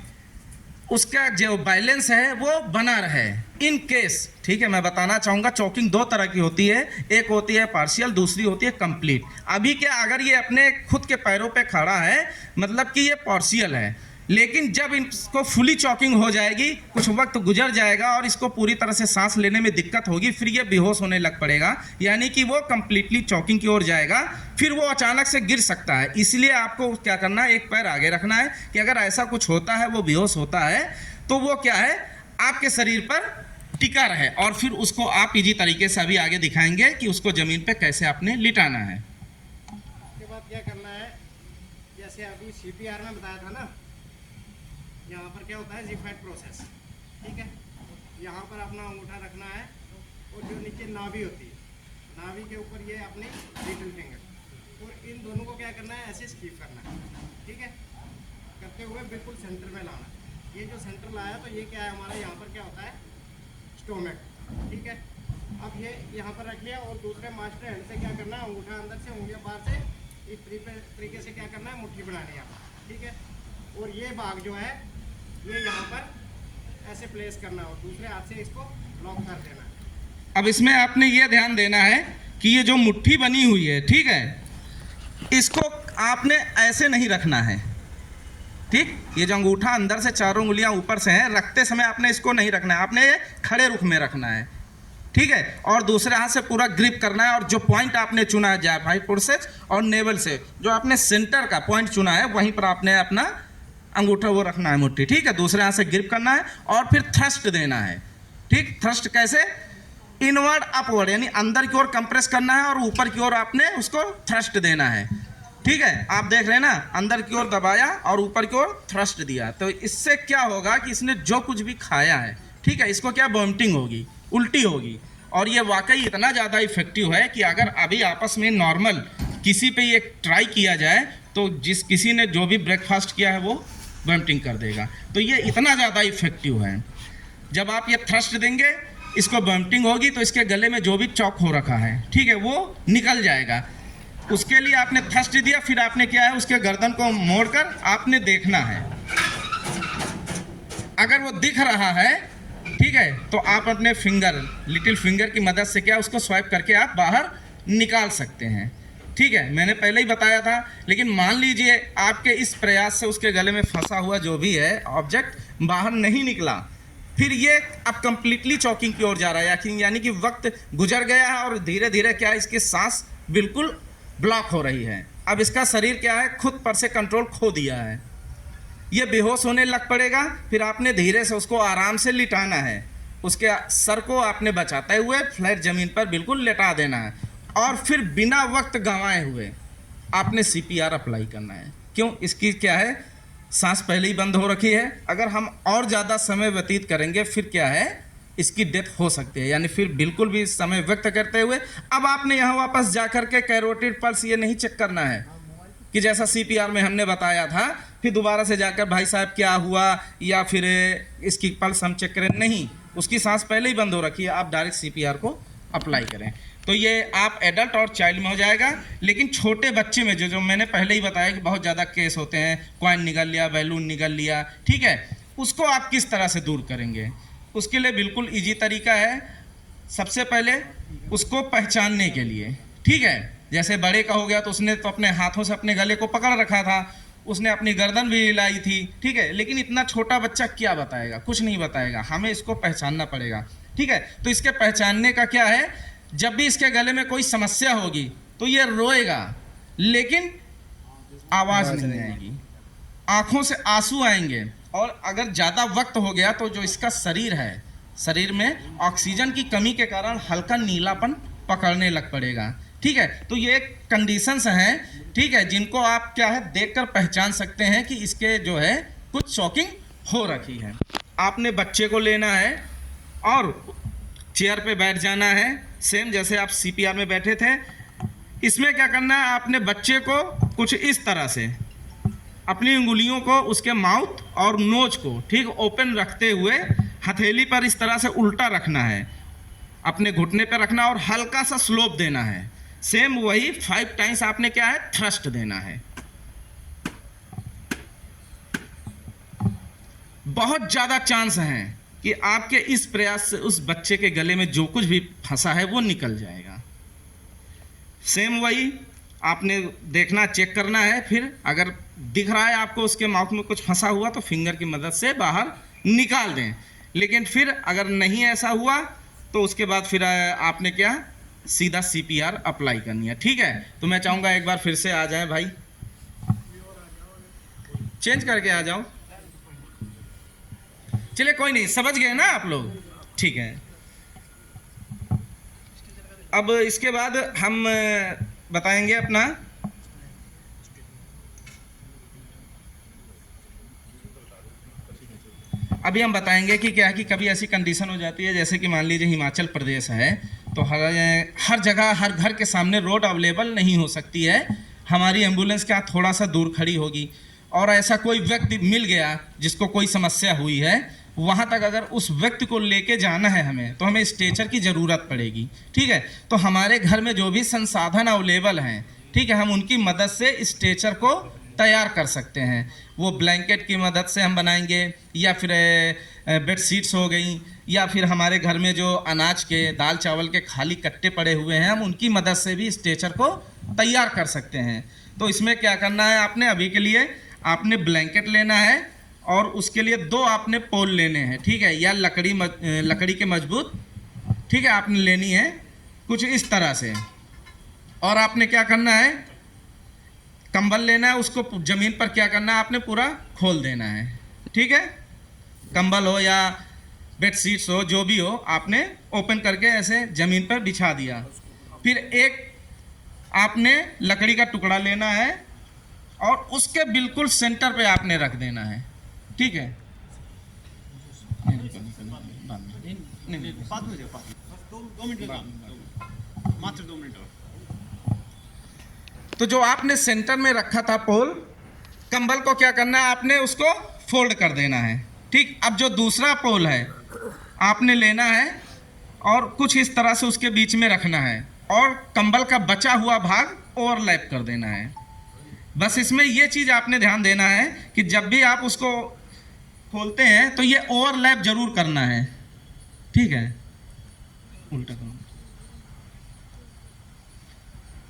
उसका जो बैलेंस है वो बना रहे इन केस, ठीक है। मैं बताना चाहूँगा चॉकिंग दो तरह की होती है, एक होती है पार्शियल, दूसरी होती है कंप्लीट। अभी क्या अगर ये अपने खुद के पैरों पे खड़ा है मतलब कि ये पार्शियल है, लेकिन जब इसको फुली चॉकिंग हो जाएगी, कुछ वक्त गुजर जाएगा और इसको पूरी तरह से सांस लेने में दिक्कत होगी, फिर ये बेहोश होने लग पड़ेगा, यानी कि वो कंप्लीटली चॉकिंग की ओर जाएगा, फिर वो अचानक से गिर सकता है। इसलिए आपको क्या करना है, एक पैर आगे रखना है कि अगर ऐसा कुछ होता है, वो बेहोश होता है तो वो क्या है आपके शरीर पर टिका रहे और फिर उसको आप इजी तरीके से अभी आगे दिखाएंगे कि उसको ज़मीन पे कैसे आपने लिटाना है। उसके बाद क्या करना है, जैसे अभी CPR में बताया था ना, यहाँ पर क्या होता है जिफाइड प्रोसेस, ठीक है। यहाँ पर अपना अंगूठा रखना है और जो नीचे नाभि होती है, नाभि के ऊपर ये अपने लिटिल फिंगर, और इन दोनों को क्या करना है ऐसे स्कीप करना है, ठीक है, करते हुए बिल्कुल सेंटर में लाना। ये जो सेंटर लाया तो ये क्या है हमारा, यहाँ पर क्या होता है स्टोमक, ठीक है। अब ये यहाँ पर रख लिया और दूसरे मास्टर हैंड से क्या करना है, अंगूठा अंदर से उंगलियाँ बाहर से इस तरीके से क्या करना है, मुट्ठी बनानी है, ठीक है। और ये भाग जो है ये यहाँ पर ऐसे प्लेस करना है और दूसरे हाथ से इसको लॉक कर देना है। अब इसमें आपने ये ध्यान देना है कि ये जो मुट्ठी बनी हुई है, ठीक है, इसको आपने ऐसे नहीं रखना है, ठीक। ये जो अंगूठा अंदर से चारों उंगलियां ऊपर से हैं, रखते समय आपने इसको नहीं रखना है, आपने ये खड़े रुख में रखना है, ठीक है। और दूसरे हाथ से पूरा ग्रिप करना है और जो पॉइंट आपने चुना है जायफाइड प्रोसेस और नेवल से जो आपने सेंटर का पॉइंट चुना है वहीं पर आपने अपना अंगूठा वो रखना है मुट्ठी, ठीक है। दूसरे हाथ से ग्रिप करना है और फिर थ्रस्ट देना है, ठीक। थ्रस्ट कैसे, इनवर्ड अपवर्ड, यानी अंदर की ओर कंप्रेस करना है और ऊपर की ओर आपने उसको थ्रस्ट देना है, ठीक है। आप देख रहे हैं ना, अंदर की ओर दबाया और ऊपर की ओर थ्रस्ट दिया, तो इससे क्या होगा कि इसने जो कुछ भी खाया है, ठीक है, इसको क्या वॉमिटिंग होगी, उल्टी होगी। और ये वाकई इतना ज़्यादा इफेक्टिव है कि अगर अभी आपस में नॉर्मल किसी पे ये ट्राई किया जाए तो किसी ने जो भी ब्रेकफास्ट किया है वो वॉमिटिंग कर देगा। तो ये इतना ज़्यादा इफेक्टिव है। जब आप ये थ्रस्ट देंगे, इसको वॉमिटिंग होगी तो इसके गले में जो भी चौक हो रखा है, ठीक है, वो निकल जाएगा। उसके लिए आपने थ्रस्ट दिया, फिर आपने क्या है उसके गर्दन को मोड़कर आपने देखना है, अगर वो दिख रहा है, ठीक है, तो आप अपने फिंगर, लिटिल फिंगर की मदद से क्या उसको स्वाइप करके आप बाहर निकाल सकते हैं, ठीक है। मैंने पहले ही बताया था, लेकिन मान लीजिए आपके इस प्रयास से उसके गले में फंसा हुआ जो भी है ऑब्जेक्ट बाहर नहीं निकला, फिर ये अब कंप्लीटली चॉकिंग की ओर जा रहा है, यानी कि वक्त गुजर गया है और धीरे धीरे क्या है इसकी सांस बिल्कुल ब्लॉक हो रही है। अब इसका शरीर क्या है खुद पर से कंट्रोल खो दिया है, ये बेहोश होने लग पड़ेगा। फिर आपने धीरे से उसको आराम से लिटाना है, उसके सर को आपने बचाते हुए फ्लैट ज़मीन पर बिल्कुल लेटा देना है और फिर बिना वक्त गंवाए हुए आपने CPR अप्लाई करना है। क्यों, इसकी क्या है सांस पहले ही बंद हो रखी है, अगर हम और ज़्यादा समय व्यतीत करेंगे फिर क्या है इसकी डेथ हो सकती है, यानी फिर बिल्कुल भी समय व्यक्त करते हुए अब आपने यहाँ वापस जा कर के कैरोटिड पल्स ये नहीं चेक करना है कि जैसा CPR में हमने बताया था, फिर दोबारा से जाकर भाई साहब क्या हुआ या फिर इसकी पल्स हम चेक करें, नहीं, उसकी सांस पहले ही बंद हो रखी है, आप डायरेक्ट CPR को अप्लाई करें। तो ये आप एडल्ट और चाइल्ड में हो जाएगा, लेकिन छोटे बच्चे में जो मैंने पहले ही बताया कि बहुत ज़्यादा केस होते हैं, कॉइन निगल लिया, बैलून निगल लिया, ठीक है, उसको आप किस तरह से दूर करेंगे, उसके लिए बिल्कुल ईजी तरीका है। सबसे पहले उसको पहचानने के लिए, ठीक है, जैसे बड़े का हो गया तो उसने तो अपने हाथों से अपने गले को पकड़ रखा था, उसने अपनी गर्दन भी हिलाई थी, ठीक है, लेकिन इतना छोटा बच्चा क्या बताएगा, कुछ नहीं बताएगा, हमें इसको पहचानना पड़ेगा, ठीक है। तो इसके पहचानने का क्या है, जब भी इसके गले में कोई समस्या होगी तो ये रोएगा लेकिन आवाज़ नहीं आएगी, आंखों से आंसू आएंगे, और अगर ज़्यादा वक्त हो गया तो जो इसका शरीर है, शरीर में ऑक्सीजन की कमी के कारण हल्का नीलापन पकड़ने लग पड़ेगा, ठीक है। तो ये कंडीशंस हैं, ठीक है, जिनको आप क्या है देखकर पहचान सकते हैं कि इसके जो है कुछ शॉकिंग हो रखी है। आपने बच्चे को लेना है और चेयर पे बैठ जाना है, सेम जैसे आप CPR में बैठे थे। इसमें क्या करना है, आपने बच्चे को कुछ इस तरह से अपनी उंगलियों को उसके माउथ और नोज को ठीक ओपन रखते हुए हथेली पर इस तरह से उल्टा रखना है, अपने घुटने पर रखना और हल्का सा स्लोप देना है। सेम वही 5 टाइम्स आपने क्या है थ्रस्ट देना है। बहुत ज़्यादा चांस हैं कि आपके इस प्रयास से उस बच्चे के गले में जो कुछ भी फंसा है वो निकल जाएगा। सेम वही आपने देखना, चेक करना है, फिर अगर दिख रहा है आपको उसके माउथ में कुछ फंसा हुआ तो फिंगर की मदद से बाहर निकाल दें। लेकिन फिर अगर नहीं ऐसा हुआ तो उसके बाद फिर आपने क्या सीधा CPR अप्लाई करनी है, ठीक है। तो मैं चाहूँगा एक बार फिर से आ जाए भाई, चेंज करके आ जाओ। चलिए कोई नहीं, समझ गए ना आप लोग, ठीक है। अब इसके बाद हम बताएंगे अपना अभी हम बताएंगे कि क्या है कि कभी ऐसी कंडीशन हो जाती है, जैसे कि मान लीजिए हिमाचल प्रदेश है तो हर जगह हर घर के सामने रोड अवेलेबल नहीं हो सकती है, हमारी एम्बुलेंस क्या थोड़ा सा दूर खड़ी होगी, और ऐसा कोई व्यक्ति मिल गया जिसको कोई समस्या हुई है, वहाँ तक अगर उस व्यक्ति को लेके जाना है हमें तो हमें स्ट्रेचर की ज़रूरत पड़ेगी, ठीक है। तो हमारे घर में जो भी संसाधन अवेलेबल हैं, ठीक है, हम उनकी मदद से स्ट्रेचर को तैयार कर सकते हैं। वो ब्लैंकेट की मदद से हम बनाएंगे, या फिर बेड शीट्स हो गई, या फिर हमारे घर में जो अनाज के दाल चावल के खाली कट्टे पड़े हुए हैं हम उनकी मदद से भी स्ट्रेचर को तैयार कर सकते हैं। तो इसमें क्या करना है, आपने अभी के लिए आपने ब्लैंकेट लेना है और उसके लिए 2 आपने पोल लेने हैं, ठीक है, या लकड़ी के मजबूत, ठीक है, आपने लेनी है कुछ इस तरह से। और आपने क्या करना है, कंबल लेना है, उसको ज़मीन पर क्या करना है, आपने पूरा खोल देना है, ठीक है। कंबल हो या बेड शीट्स हो, जो भी हो, आपने ओपन करके ऐसे ज़मीन पर बिछा दिया। फिर एक आपने लकड़ी का टुकड़ा लेना है और उसके बिल्कुल सेंटर पे आपने रख देना है, ठीक है। मात्र 2 मिनट और। तो जो आपने सेंटर में रखा था पोल, कंबल को क्या करना है, आपने उसको फोल्ड कर देना है, ठीक। अब जो दूसरा पोल है आपने लेना है और कुछ इस तरह से उसके बीच में रखना है और कंबल का बचा हुआ भाग ओवरलैप कर देना है। बस इसमें ये चीज़ आपने ध्यान देना है कि जब भी आप उसको खोलते हैं तो ये ओवरलैप जरूर करना है, ठीक है। उल्टा करो,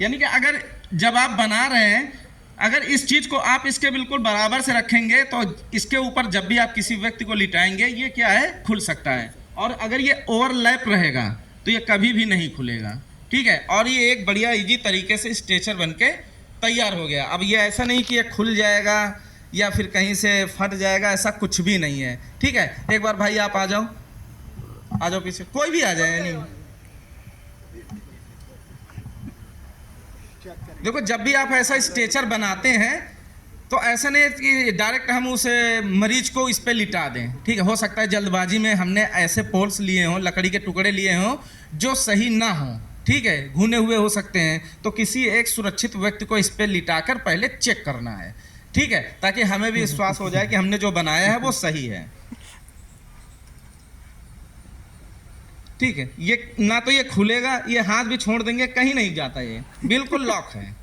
यानी कि अगर जब आप बना रहे हैं, अगर इस चीज़ को आप इसके बिल्कुल बराबर से रखेंगे तो इसके ऊपर जब भी आप किसी व्यक्ति को लिटाएंगे ये क्या है, खुल सकता है। और अगर ये ओवरलैप रहेगा तो ये कभी भी नहीं खुलेगा, ठीक है। और ये एक बढ़िया इजी तरीके से स्ट्रेचर बन के तैयार हो गया। अब ये ऐसा नहीं कि ये खुल जाएगा या फिर कहीं से फट जाएगा, ऐसा कुछ भी नहीं है, ठीक है। एक बार भाई आप आ जाओ पीछे, कोई भी आ जाए। नहीं, देखो जब भी आप ऐसा स्ट्रेचर बनाते हैं तो ऐसा नहीं कि डायरेक्ट हम उस मरीज को इस पे लिटा दें, ठीक है। हो सकता है जल्दबाजी में हमने ऐसे पोल्स लिए हों, लकड़ी के टुकड़े लिए हों जो सही ना हों, ठीक है, घुने हुए हो सकते हैं। तो किसी एक सुरक्षित व्यक्ति को इस पे लिटाकर पहले चेक करना है, ठीक है, ताकि हमें भी विश्वास हो जाए कि हमने जो बनाया है वो सही है, ठीक है। ये ना तो ये खुलेगा, ये हाथ भी छोड़ देंगे कहीं नहीं जाता, ये बिल्कुल लॉक है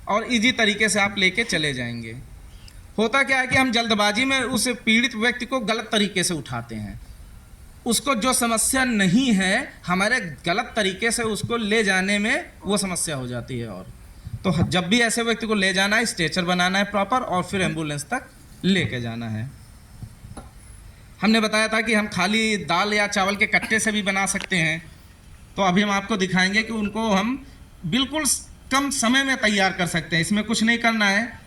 और इजी तरीके से आप लेके चले जाएंगे। होता क्या है कि हम जल्दबाजी में उस पीड़ित व्यक्ति को गलत तरीके से उठाते हैं, उसको जो समस्या नहीं है हमारे गलत तरीके से उसको ले जाने में वो समस्या हो जाती है। और तो जब भी ऐसे व्यक्ति को ले जाना है, स्ट्रेचर बनाना है प्रॉपर और फिर एम्बुलेंस तक लेके जाना है। हमने बताया था कि हम खाली दाल या चावल के कट्टे से भी बना सकते हैं, तो अभी हम आपको दिखाएंगे कि उनको हम बिल्कुल कम समय में तैयार कर सकते हैं। इसमें कुछ नहीं करना है।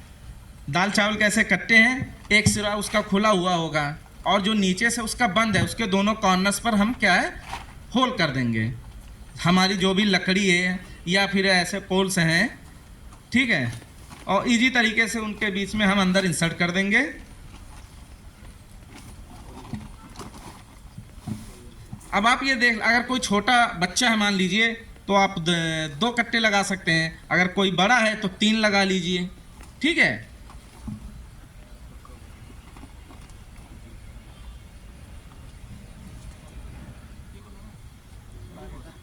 दाल चावल कैसे कट्टे हैं, एक सिरा उसका खुला हुआ होगा और जो नीचे से उसका बंद है, उसके दोनों कॉर्नर्स पर हम क्या है, होल कर देंगे। हमारी जो भी लकड़ी है या फिर ऐसे पोल्स हैं, ठीक है, और इजी तरीके से उनके बीच में हम अंदर इंसर्ट कर देंगे। अब आप ये देख, अगर कोई छोटा बच्चा है मान लीजिए, तो आप 2 कट्टे लगा सकते हैं, अगर कोई बड़ा है तो 3 लगा लीजिए, ठीक है।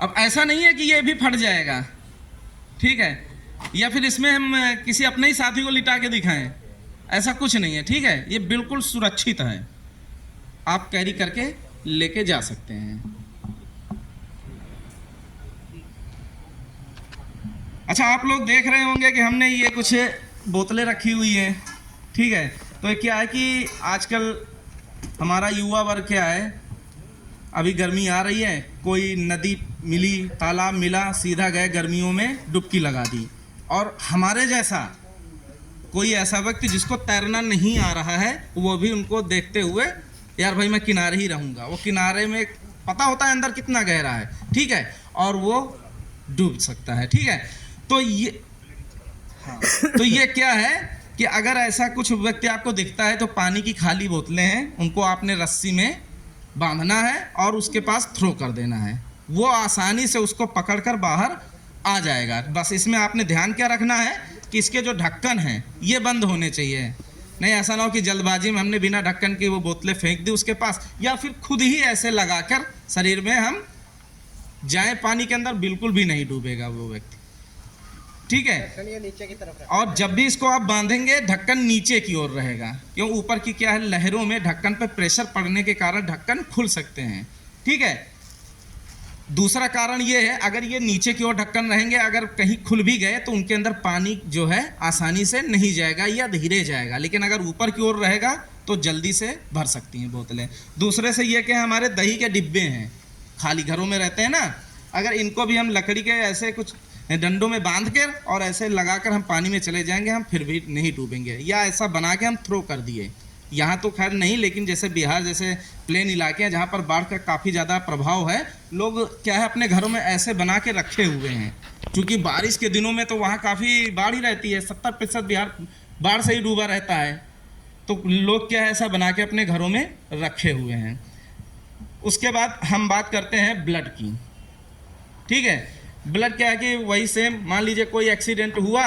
अब ऐसा नहीं है कि ये भी फट जाएगा, ठीक है, या फिर इसमें हम किसी अपने ही साथी को लिटा के दिखाएं, ऐसा कुछ नहीं है, ठीक है। ये बिल्कुल सुरक्षित है, आप कैरी करके लेके जा सकते हैं। अच्छा, आप लोग देख रहे होंगे कि हमने ये कुछ बोतलें रखी हुई हैं, ठीक है। तो ये क्या है कि आजकल हमारा युवा वर्ग क्या है, अभी गर्मी आ रही है, कोई नदी मिली, तालाब मिला, सीधा गए गर्मियों में डुबकी लगा दी। और हमारे जैसा कोई ऐसा व्यक्ति जिसको तैरना नहीं आ रहा है, वो भी उनको देखते हुए, यार भाई मैं किनारे ही रहूँगा, वो किनारे में पता होता है अंदर कितना गहरा है, ठीक है, और वो डूब सकता है, ठीक है। तो ये क्या है कि अगर ऐसा कुछ व्यक्ति आपको दिखता है, तो पानी की खाली बोतलें हैं, उनको आपने रस्सी में बांधना है और उसके पास थ्रो कर देना है, वो आसानी से उसको पकड़कर बाहर आ जाएगा। बस इसमें आपने ध्यान क्या रखना है कि इसके जो ढक्कन हैं ये बंद होने चाहिए। नहीं, ऐसा ना हो कि जल्दबाजी में हमने बिना ढक्कन की वो बोतलें फेंक दी उसके पास, या फिर खुद ही ऐसे लगाकर शरीर में हम जाए पानी के अंदर, बिल्कुल भी नहीं डूबेगा वो व्यक्ति, ठीक है। नीचे की तरफ और जब भी इसको आप बांधेंगे, ढक्कन नीचे की ओर रहेगा, क्यों, ऊपर की क्या है, लहरों में ढक्कन पर प्रेशर पड़ने के कारण ढक्कन खुल सकते हैं, ठीक है। दूसरा कारण ये है, अगर ये नीचे की ओर ढक्कन रहेंगे, अगर कहीं खुल भी गए तो उनके अंदर पानी जो है आसानी से नहीं जाएगा या धीरे जाएगा, लेकिन अगर ऊपर की ओर रहेगा तो जल्दी से भर सकती हैं बोतलें। दूसरे से ये कि हमारे दही के डिब्बे हैं, खाली घरों में रहते हैं ना, अगर इनको भी हम लकड़ी के ऐसे कुछ डंडों में बांध कर और ऐसे लगाकर हम पानी में चले जाएंगे, हम फिर भी नहीं डूबेंगे। या ऐसा बना के हम थ्रो कर दिए, यहाँ तो खैर नहीं, लेकिन जैसे बिहार जैसे प्लेन इलाके हैं जहाँ पर बाढ़ का काफ़ी ज़्यादा प्रभाव है, लोग क्या है अपने घरों में ऐसे बना के रखे हुए हैं, क्योंकि बारिश के दिनों में तो वहाँ काफ़ी बाढ़ ही रहती है, 70% बिहार बाढ़ से ही डूबा रहता है, तो लोग क्या है ऐसा बना के अपने घरों में रखे हुए हैं। उसके बाद हम बात करते हैं ब्लड की, ठीक है। ब्लड क्या है कि वही सेम, मान लीजिए कोई एक्सीडेंट हुआ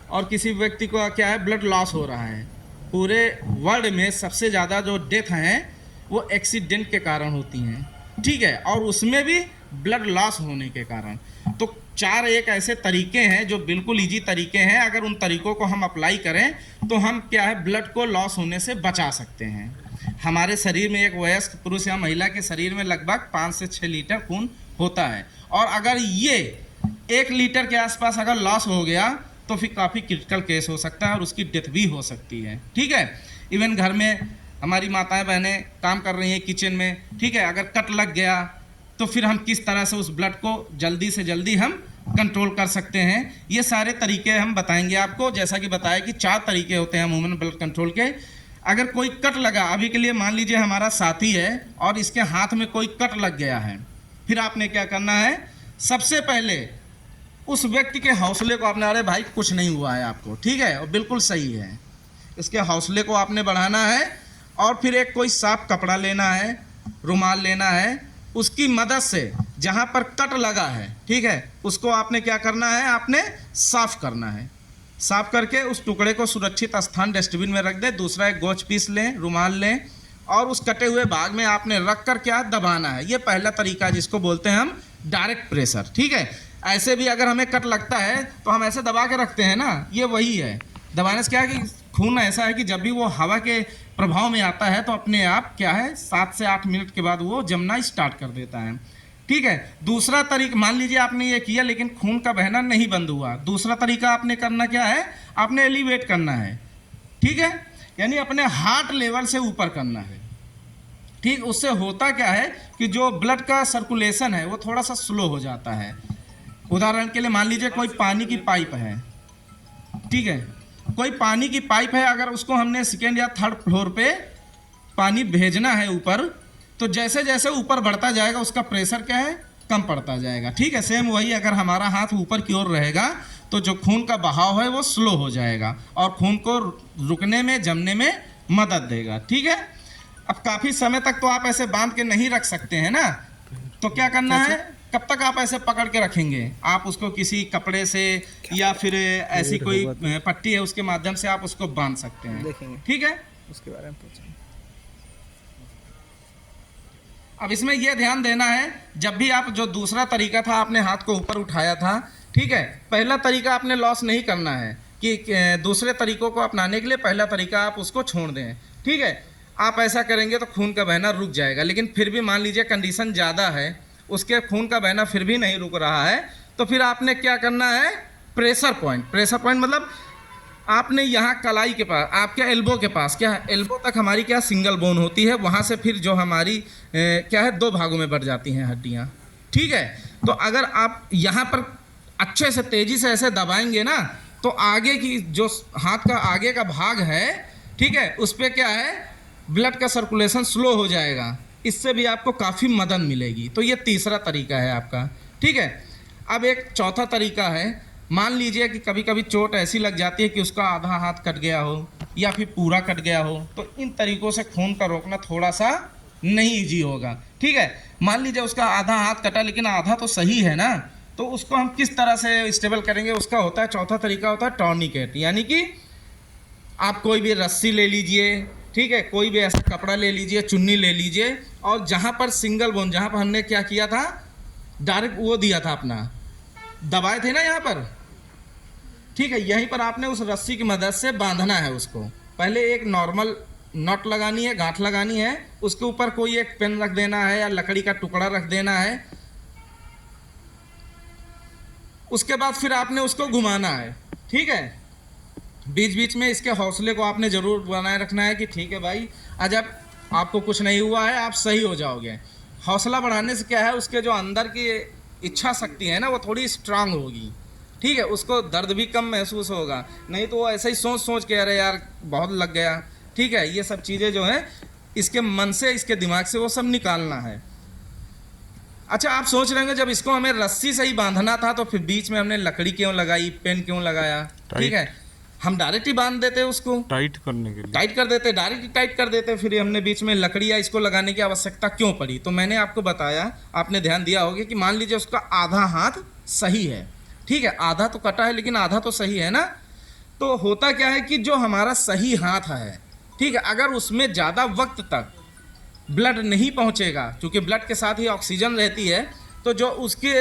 और किसी व्यक्ति को क्या है ब्लड लॉस हो रहा है। पूरे वर्ल्ड में सबसे ज़्यादा जो डेथ हैं वो एक्सीडेंट के कारण होती हैं, ठीक है, और उसमें भी ब्लड लॉस होने के कारण। तो 4 एक ऐसे तरीके हैं जो बिल्कुल इजी तरीके हैं, अगर उन तरीकों को हम अप्लाई करें तो हम क्या है ब्लड को लॉस होने से बचा सकते हैं। हमारे शरीर में एक वयस्क पुरुष या महिला के शरीर में लगभग 5 से 6 लीटर खून होता है, और अगर ये 1 लीटर के आसपास अगर लॉस हो गया तो फिर काफ़ी क्रिटिकल केस हो सकता है और उसकी डेथ भी हो सकती है, ठीक है। इवन घर में हमारी माताएं बहनें काम कर रही हैं किचन में, ठीक है, अगर कट लग गया तो फिर हम किस तरह से उस ब्लड को जल्दी से जल्दी हम कंट्रोल कर सकते हैं, ये सारे तरीके हम बताएंगे आपको। जैसा कि बताया कि 4 तरीके होते हैं अमूमन ब्लड कंट्रोल के। अगर कोई कट लगा, अभी के लिए मान लीजिए हमारा साथी है और इसके हाथ में कोई कट लग गया है, फिर आपने क्या करना है, सबसे पहले उस व्यक्ति के हौसले को आपने, अरे भाई कुछ नहीं हुआ है आपको, ठीक है, और बिल्कुल सही है, इसके हौसले को आपने बढ़ाना है। और फिर एक कोई साफ कपड़ा लेना है, रुमाल लेना है, उसकी मदद से जहाँ पर कट लगा है, ठीक है, उसको आपने क्या करना है, आपने साफ करना है। साफ करके उस टुकड़े को सुरक्षित स्थान डस्टबिन में रख दे। दूसरा एक गोच पीस लें, रुमाल लें और उस कटे हुए भाग में आपने रख कर क्या दबाना है। ये पहला तरीका जिसको बोलते हैं हम डायरेक्ट प्रेशर, ठीक है। ऐसे भी अगर हमें कट लगता है तो हम ऐसे दबा के रखते हैं ना, ये वही है। दबाने से क्या है कि खून ऐसा है कि जब भी वो हवा के प्रभाव में आता है तो अपने आप क्या है 7 से 8 मिनट के बाद वो जमना स्टार्ट कर देता है। ठीक है। दूसरा तरीका, मान लीजिए आपने ये किया लेकिन खून का बहना नहीं बंद हुआ, दूसरा तरीका आपने करना क्या है, आपने एलिवेट करना है, ठीक है, यानी अपने हार्ट लेवल से ऊपर करना है, ठीक। उससे होता क्या है कि जो ब्लड का सर्कुलेशन है वो थोड़ा सा स्लो हो जाता है। उदाहरण के लिए मान लीजिए कोई पानी की पाइप है, ठीक है, कोई पानी की पाइप है, अगर उसको हमने सेकेंड या थर्ड फ्लोर पे पानी भेजना है ऊपर, तो जैसे जैसे ऊपर बढ़ता जाएगा उसका प्रेशर क्या है, कम पड़ता जाएगा, ठीक है। सेम वही, अगर हमारा हाथ ऊपर की ओर रहेगा तो जो खून का बहाव है वो स्लो हो जाएगा और खून को रुकने में, जमने में मदद देगा, ठीक है। अब काफ़ी समय तक तो आप ऐसे बांध के नहीं रख सकते हैं ना, तो क्या करना है, कब तक आप ऐसे पकड़ के रखेंगे, आप उसको किसी कपड़े से या फिर ऐसी कोई पट्टी है उसके माध्यम से आप उसको बांध सकते हैं, ठीक है। उसके बारे में पूछें। अब इसमें यह ध्यान देना है, जब भी आप, जो दूसरा तरीका था आपने हाथ को ऊपर उठाया था, ठीक है, पहला तरीका आपने लॉस नहीं करना है कि दूसरे तरीकों को अपनाने के लिए पहला तरीका आप उसको छोड़ दें, ठीक है। आप ऐसा करेंगे तो खून का बहना रुक जाएगा, लेकिन फिर भी मान लीजिए कंडीशन ज़्यादा है, उसके खून का बहना फिर भी नहीं रुक रहा है, तो फिर आपने क्या करना है, प्रेशर पॉइंट, प्रेशर पॉइंट मतलब आपने यहाँ कलाई के पास, आपके एल्बो के पास, क्या है, एल्बो तक हमारी क्या सिंगल बोन होती है, वहाँ से फिर जो हमारी क्या है, दो भागों में बढ़ जाती हैं हड्डियाँ, ठीक है। तो अगर आप यहाँ पर अच्छे से तेज़ी से ऐसे दबाएंगे ना, तो आगे की जो हाथ का आगे का भाग है, ठीक है, उस पर क्या है, ब्लड का सर्कुलेशन स्लो हो जाएगा, इससे भी आपको काफ़ी मदद मिलेगी। तो ये तीसरा तरीका है आपका, ठीक है। अब एक चौथा तरीका है, मान लीजिए कि कभी कभी चोट ऐसी लग जाती है कि उसका आधा हाथ कट गया हो या फिर पूरा कट गया हो, तो इन तरीकों से खून का रोकना थोड़ा सा नहीं ईजी होगा, ठीक है। मान लीजिए उसका आधा हाथ कटा लेकिन आधा तो सही है ना, तो उसको हम किस तरह से स्टेबल करेंगे, उसका होता है, चौथा तरीका होता है टॉर्निकेट, यानी कि आप कोई भी रस्सी ले लीजिए, ठीक है, कोई भी ऐसा कपड़ा ले लीजिए, चुन्नी ले लीजिए, और जहाँ पर सिंगल बोन, जहाँ पर हमने क्या किया था, डायरेक्ट वो दिया था अपना, दबाए थे ना यहाँ पर, ठीक है, यहीं पर आपने उस रस्सी की मदद से बांधना है उसको। पहले एक नॉर्मल नॉट लगानी है, गांठ लगानी है, उसके ऊपर कोई एक पेन रख देना है या लकड़ी का टुकड़ा रख देना है, उसके बाद फिर आपने उसको घुमाना है, ठीक है। बीच बीच में इसके हौसले को आपने ज़रूर बनाए रखना है कि ठीक है भाई, आज आपको कुछ नहीं हुआ है, आप सही हो जाओगे। हौसला बढ़ाने से क्या है, उसके जो अंदर की इच्छा शक्ति है ना, वो थोड़ी स्ट्रांग होगी, ठीक है, उसको दर्द भी कम महसूस होगा, नहीं तो वो ऐसे ही सोच सोच के अरे यार बहुत लग गया, ठीक है। ये सब चीज़ें जो हैं इसके मन से, इसके दिमाग से वो सब निकालना है। अच्छा, आप सोच रहे होंगे जब इसको हमें रस्सी से ही बांधना था तो फिर बीच में हमने लकड़ी क्यों लगाई, पेन क्यों लगाया, ठीक है, हम डायरेक्ट ही बांध देते उसको, टाइट करने के लिए टाइट कर देते, डायरेक्ट ही टाइट कर देते, फिर हमने बीच में लकड़ी या इसको लगाने की आवश्यकता क्यों पड़ी। तो मैंने आपको बताया, आपने ध्यान दिया होगा कि मान लीजिए उसका आधा हाथ सही है, ठीक है, आधा तो कटा है लेकिन आधा तो सही है ना, तो होता क्या है कि जो हमारा सही हाथ है, ठीक है, अगर उसमें ज़्यादा वक्त तक ब्लड नहीं पहुंचेगा, क्योंकि ब्लड के साथ ही ऑक्सीजन रहती है, तो जो उसके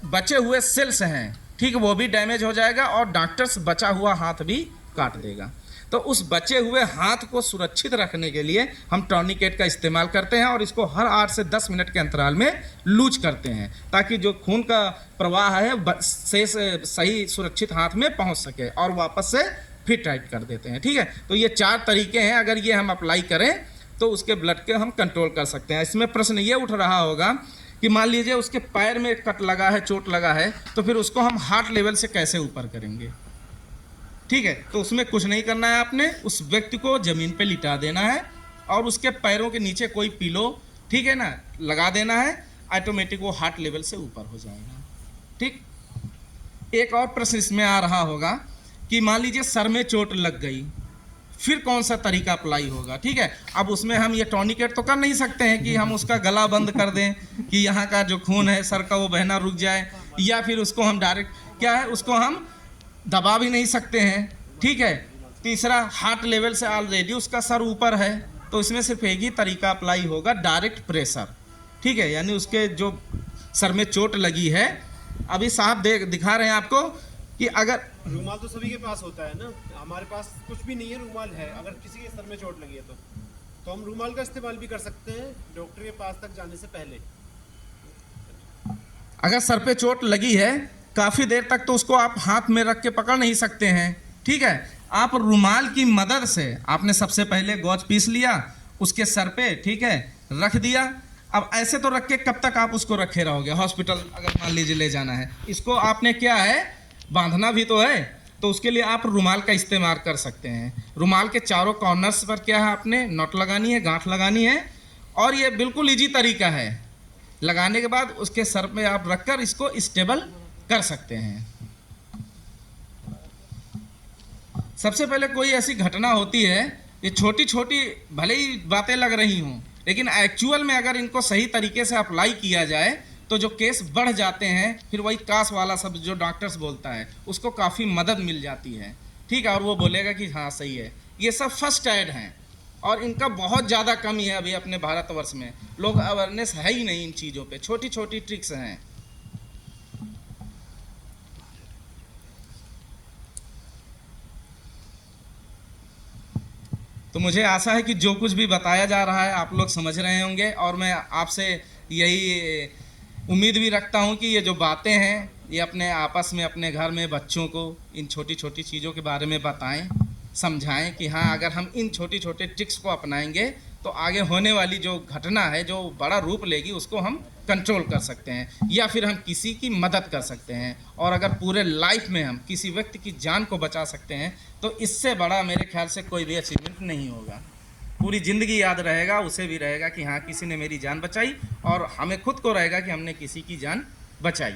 बचे हुए सेल्स हैं, ठीक है, वो भी डैमेज हो जाएगा और डॉक्टर्स बचा हुआ हाथ भी काट देगा। तो उस बचे हुए हाथ को सुरक्षित रखने के लिए हम टॉर्निकेट का इस्तेमाल करते हैं और इसको हर 8 से 10 मिनट के अंतराल में लूज करते हैं, ताकि जो खून का प्रवाह है से सही सुरक्षित हाथ में पहुंच सके, और वापस से फिर टाइट कर देते हैं, ठीक है। तो ये 4 तरीके हैं, अगर ये हम अप्लाई करें तो उसके ब्लड के हम कंट्रोल कर सकते हैं। इसमें प्रश्न ये उठ रहा होगा कि मान लीजिए उसके पैर में कट लगा है, चोट लगा है, तो फिर उसको हम हार्ट लेवल से कैसे ऊपर करेंगे, ठीक है। तो उसमें कुछ नहीं करना है, आपने उस व्यक्ति को ज़मीन पे लिटा देना है और उसके पैरों के नीचे कोई पिलो, ठीक है ना, लगा देना है, ऑटोमेटिक वो हार्ट लेवल से ऊपर हो जाएगा, ठीक। एक और प्रश्न इसमें आ रहा होगा कि मान लीजिए सर में चोट लग गई, फिर कौन सा तरीका अप्लाई होगा, ठीक है। अब उसमें हम ये टॉर्निकेट तो कर नहीं सकते हैं कि हम उसका गला बंद कर दें कि यहाँ का जो खून है सर का वो बहना रुक जाए, या फिर उसको हम डायरेक्ट क्या है, उसको हम दबा भी नहीं सकते हैं, ठीक है। तीसरा, हार्ट लेवल से ऑलरेडी उसका सर ऊपर है, तो इसमें सिर्फ एक ही तरीका अप्लाई होगा, डायरेक्ट प्रेशर, ठीक है, यानी उसके जो सर में चोट लगी है, अभी साहब दिखा रहे हैं आपको कि अगर रूमाल तो सभी के पास होता है ना, हमारे पास कुछ भी नहीं है, रूमाल है, अगर किसी के सर में चोट लगी है तो हम रूमाल का इस्तेमाल भी कर सकते हैं डॉक्टर के पास तक जाने से पहले। अगर सर पे चोट लगी है काफ़ी देर तक तो उसको आप हाथ में रख के पकड़ नहीं सकते हैं, ठीक है। आप रुमाल की मदद से आपने सबसे पहले गौच पीस लिया, उसके सर पे, ठीक है, रख दिया। अब ऐसे तो रख के कब तक आप उसको रखे रहोगे? हॉस्पिटल अगर मान लीजिए ले जाना है, इसको आपने क्या है, बांधना भी तो है, तो उसके लिए आप रुमाल का इस्तेमाल कर सकते हैं। रुमाल के चारों कॉर्नर्स पर क्या है, आपने नॉट लगानी है, गांठ लगानी है, और ये बिल्कुल इजी तरीका है। लगाने के बाद उसके सर पे आप रखकर इसको स्टेबल कर सकते हैं। सबसे पहले कोई ऐसी घटना होती है, ये छोटी छोटी भले ही बातें लग रही हों, लेकिन एक्चुअल में अगर इनको सही तरीके से अप्लाई किया जाए तो जो केस बढ़ जाते हैं, फिर वही कास वाला सब जो डॉक्टर्स बोलता है उसको काफ़ी मदद मिल जाती है, ठीक है, और वो बोलेगा कि हाँ सही है। ये सब फर्स्ट एड हैं और इनका बहुत ज़्यादा कमी है अभी अपने भारतवर्ष में। लोग अवेयरनेस है ही नहीं इन चीज़ों पे। छोटी छोटी ट्रिक्स हैं। तो मुझे आशा है कि जो कुछ भी बताया जा रहा है आप लोग समझ रहे होंगे, और मैं आपसे यही उम्मीद भी रखता हूं कि ये जो बातें हैं ये अपने आपस में अपने घर में बच्चों को इन छोटी छोटी चीज़ों के बारे में बताएं, समझाएं कि हाँ अगर हम इन छोटी छोटे ट्रिक्स को अपनाएंगे तो आगे होने वाली जो घटना है जो बड़ा रूप लेगी उसको हम कंट्रोल कर सकते हैं या फिर हम किसी की मदद कर सकते हैं। और अगर पूरे लाइफ में हम किसी व्यक्ति की जान को बचा सकते हैं तो इससे बड़ा मेरे ख्याल से कोई भी अचीवमेंट नहीं होगा। पूरी ज़िंदगी याद रहेगा, उसे भी रहेगा कि हाँ किसी ने मेरी जान बचाई, और हमें खुद को रहेगा कि हमने किसी की जान बचाई।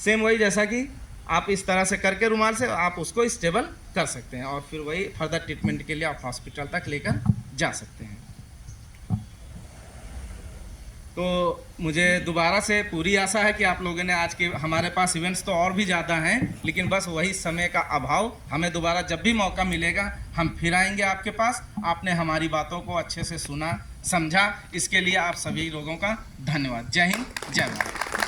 सेम वही जैसा कि आप इस तरह से करके रुमाल से आप उसको स्टेबल कर सकते हैं और फिर वही फर्दर ट्रीटमेंट के लिए आप हॉस्पिटल तक लेकर जा सकते हैं। तो मुझे दोबारा से पूरी आशा है कि आप लोगों ने आज के हमारे पास इवेंट्स तो और भी ज़्यादा हैं, लेकिन बस वही समय का अभाव। हमें दोबारा जब भी मौका मिलेगा हम फिर आएंगे आपके पास। आपने हमारी बातों को अच्छे से सुना, समझा, इसके लिए आप सभी लोगों का धन्यवाद। जय हिंद, जय भारत।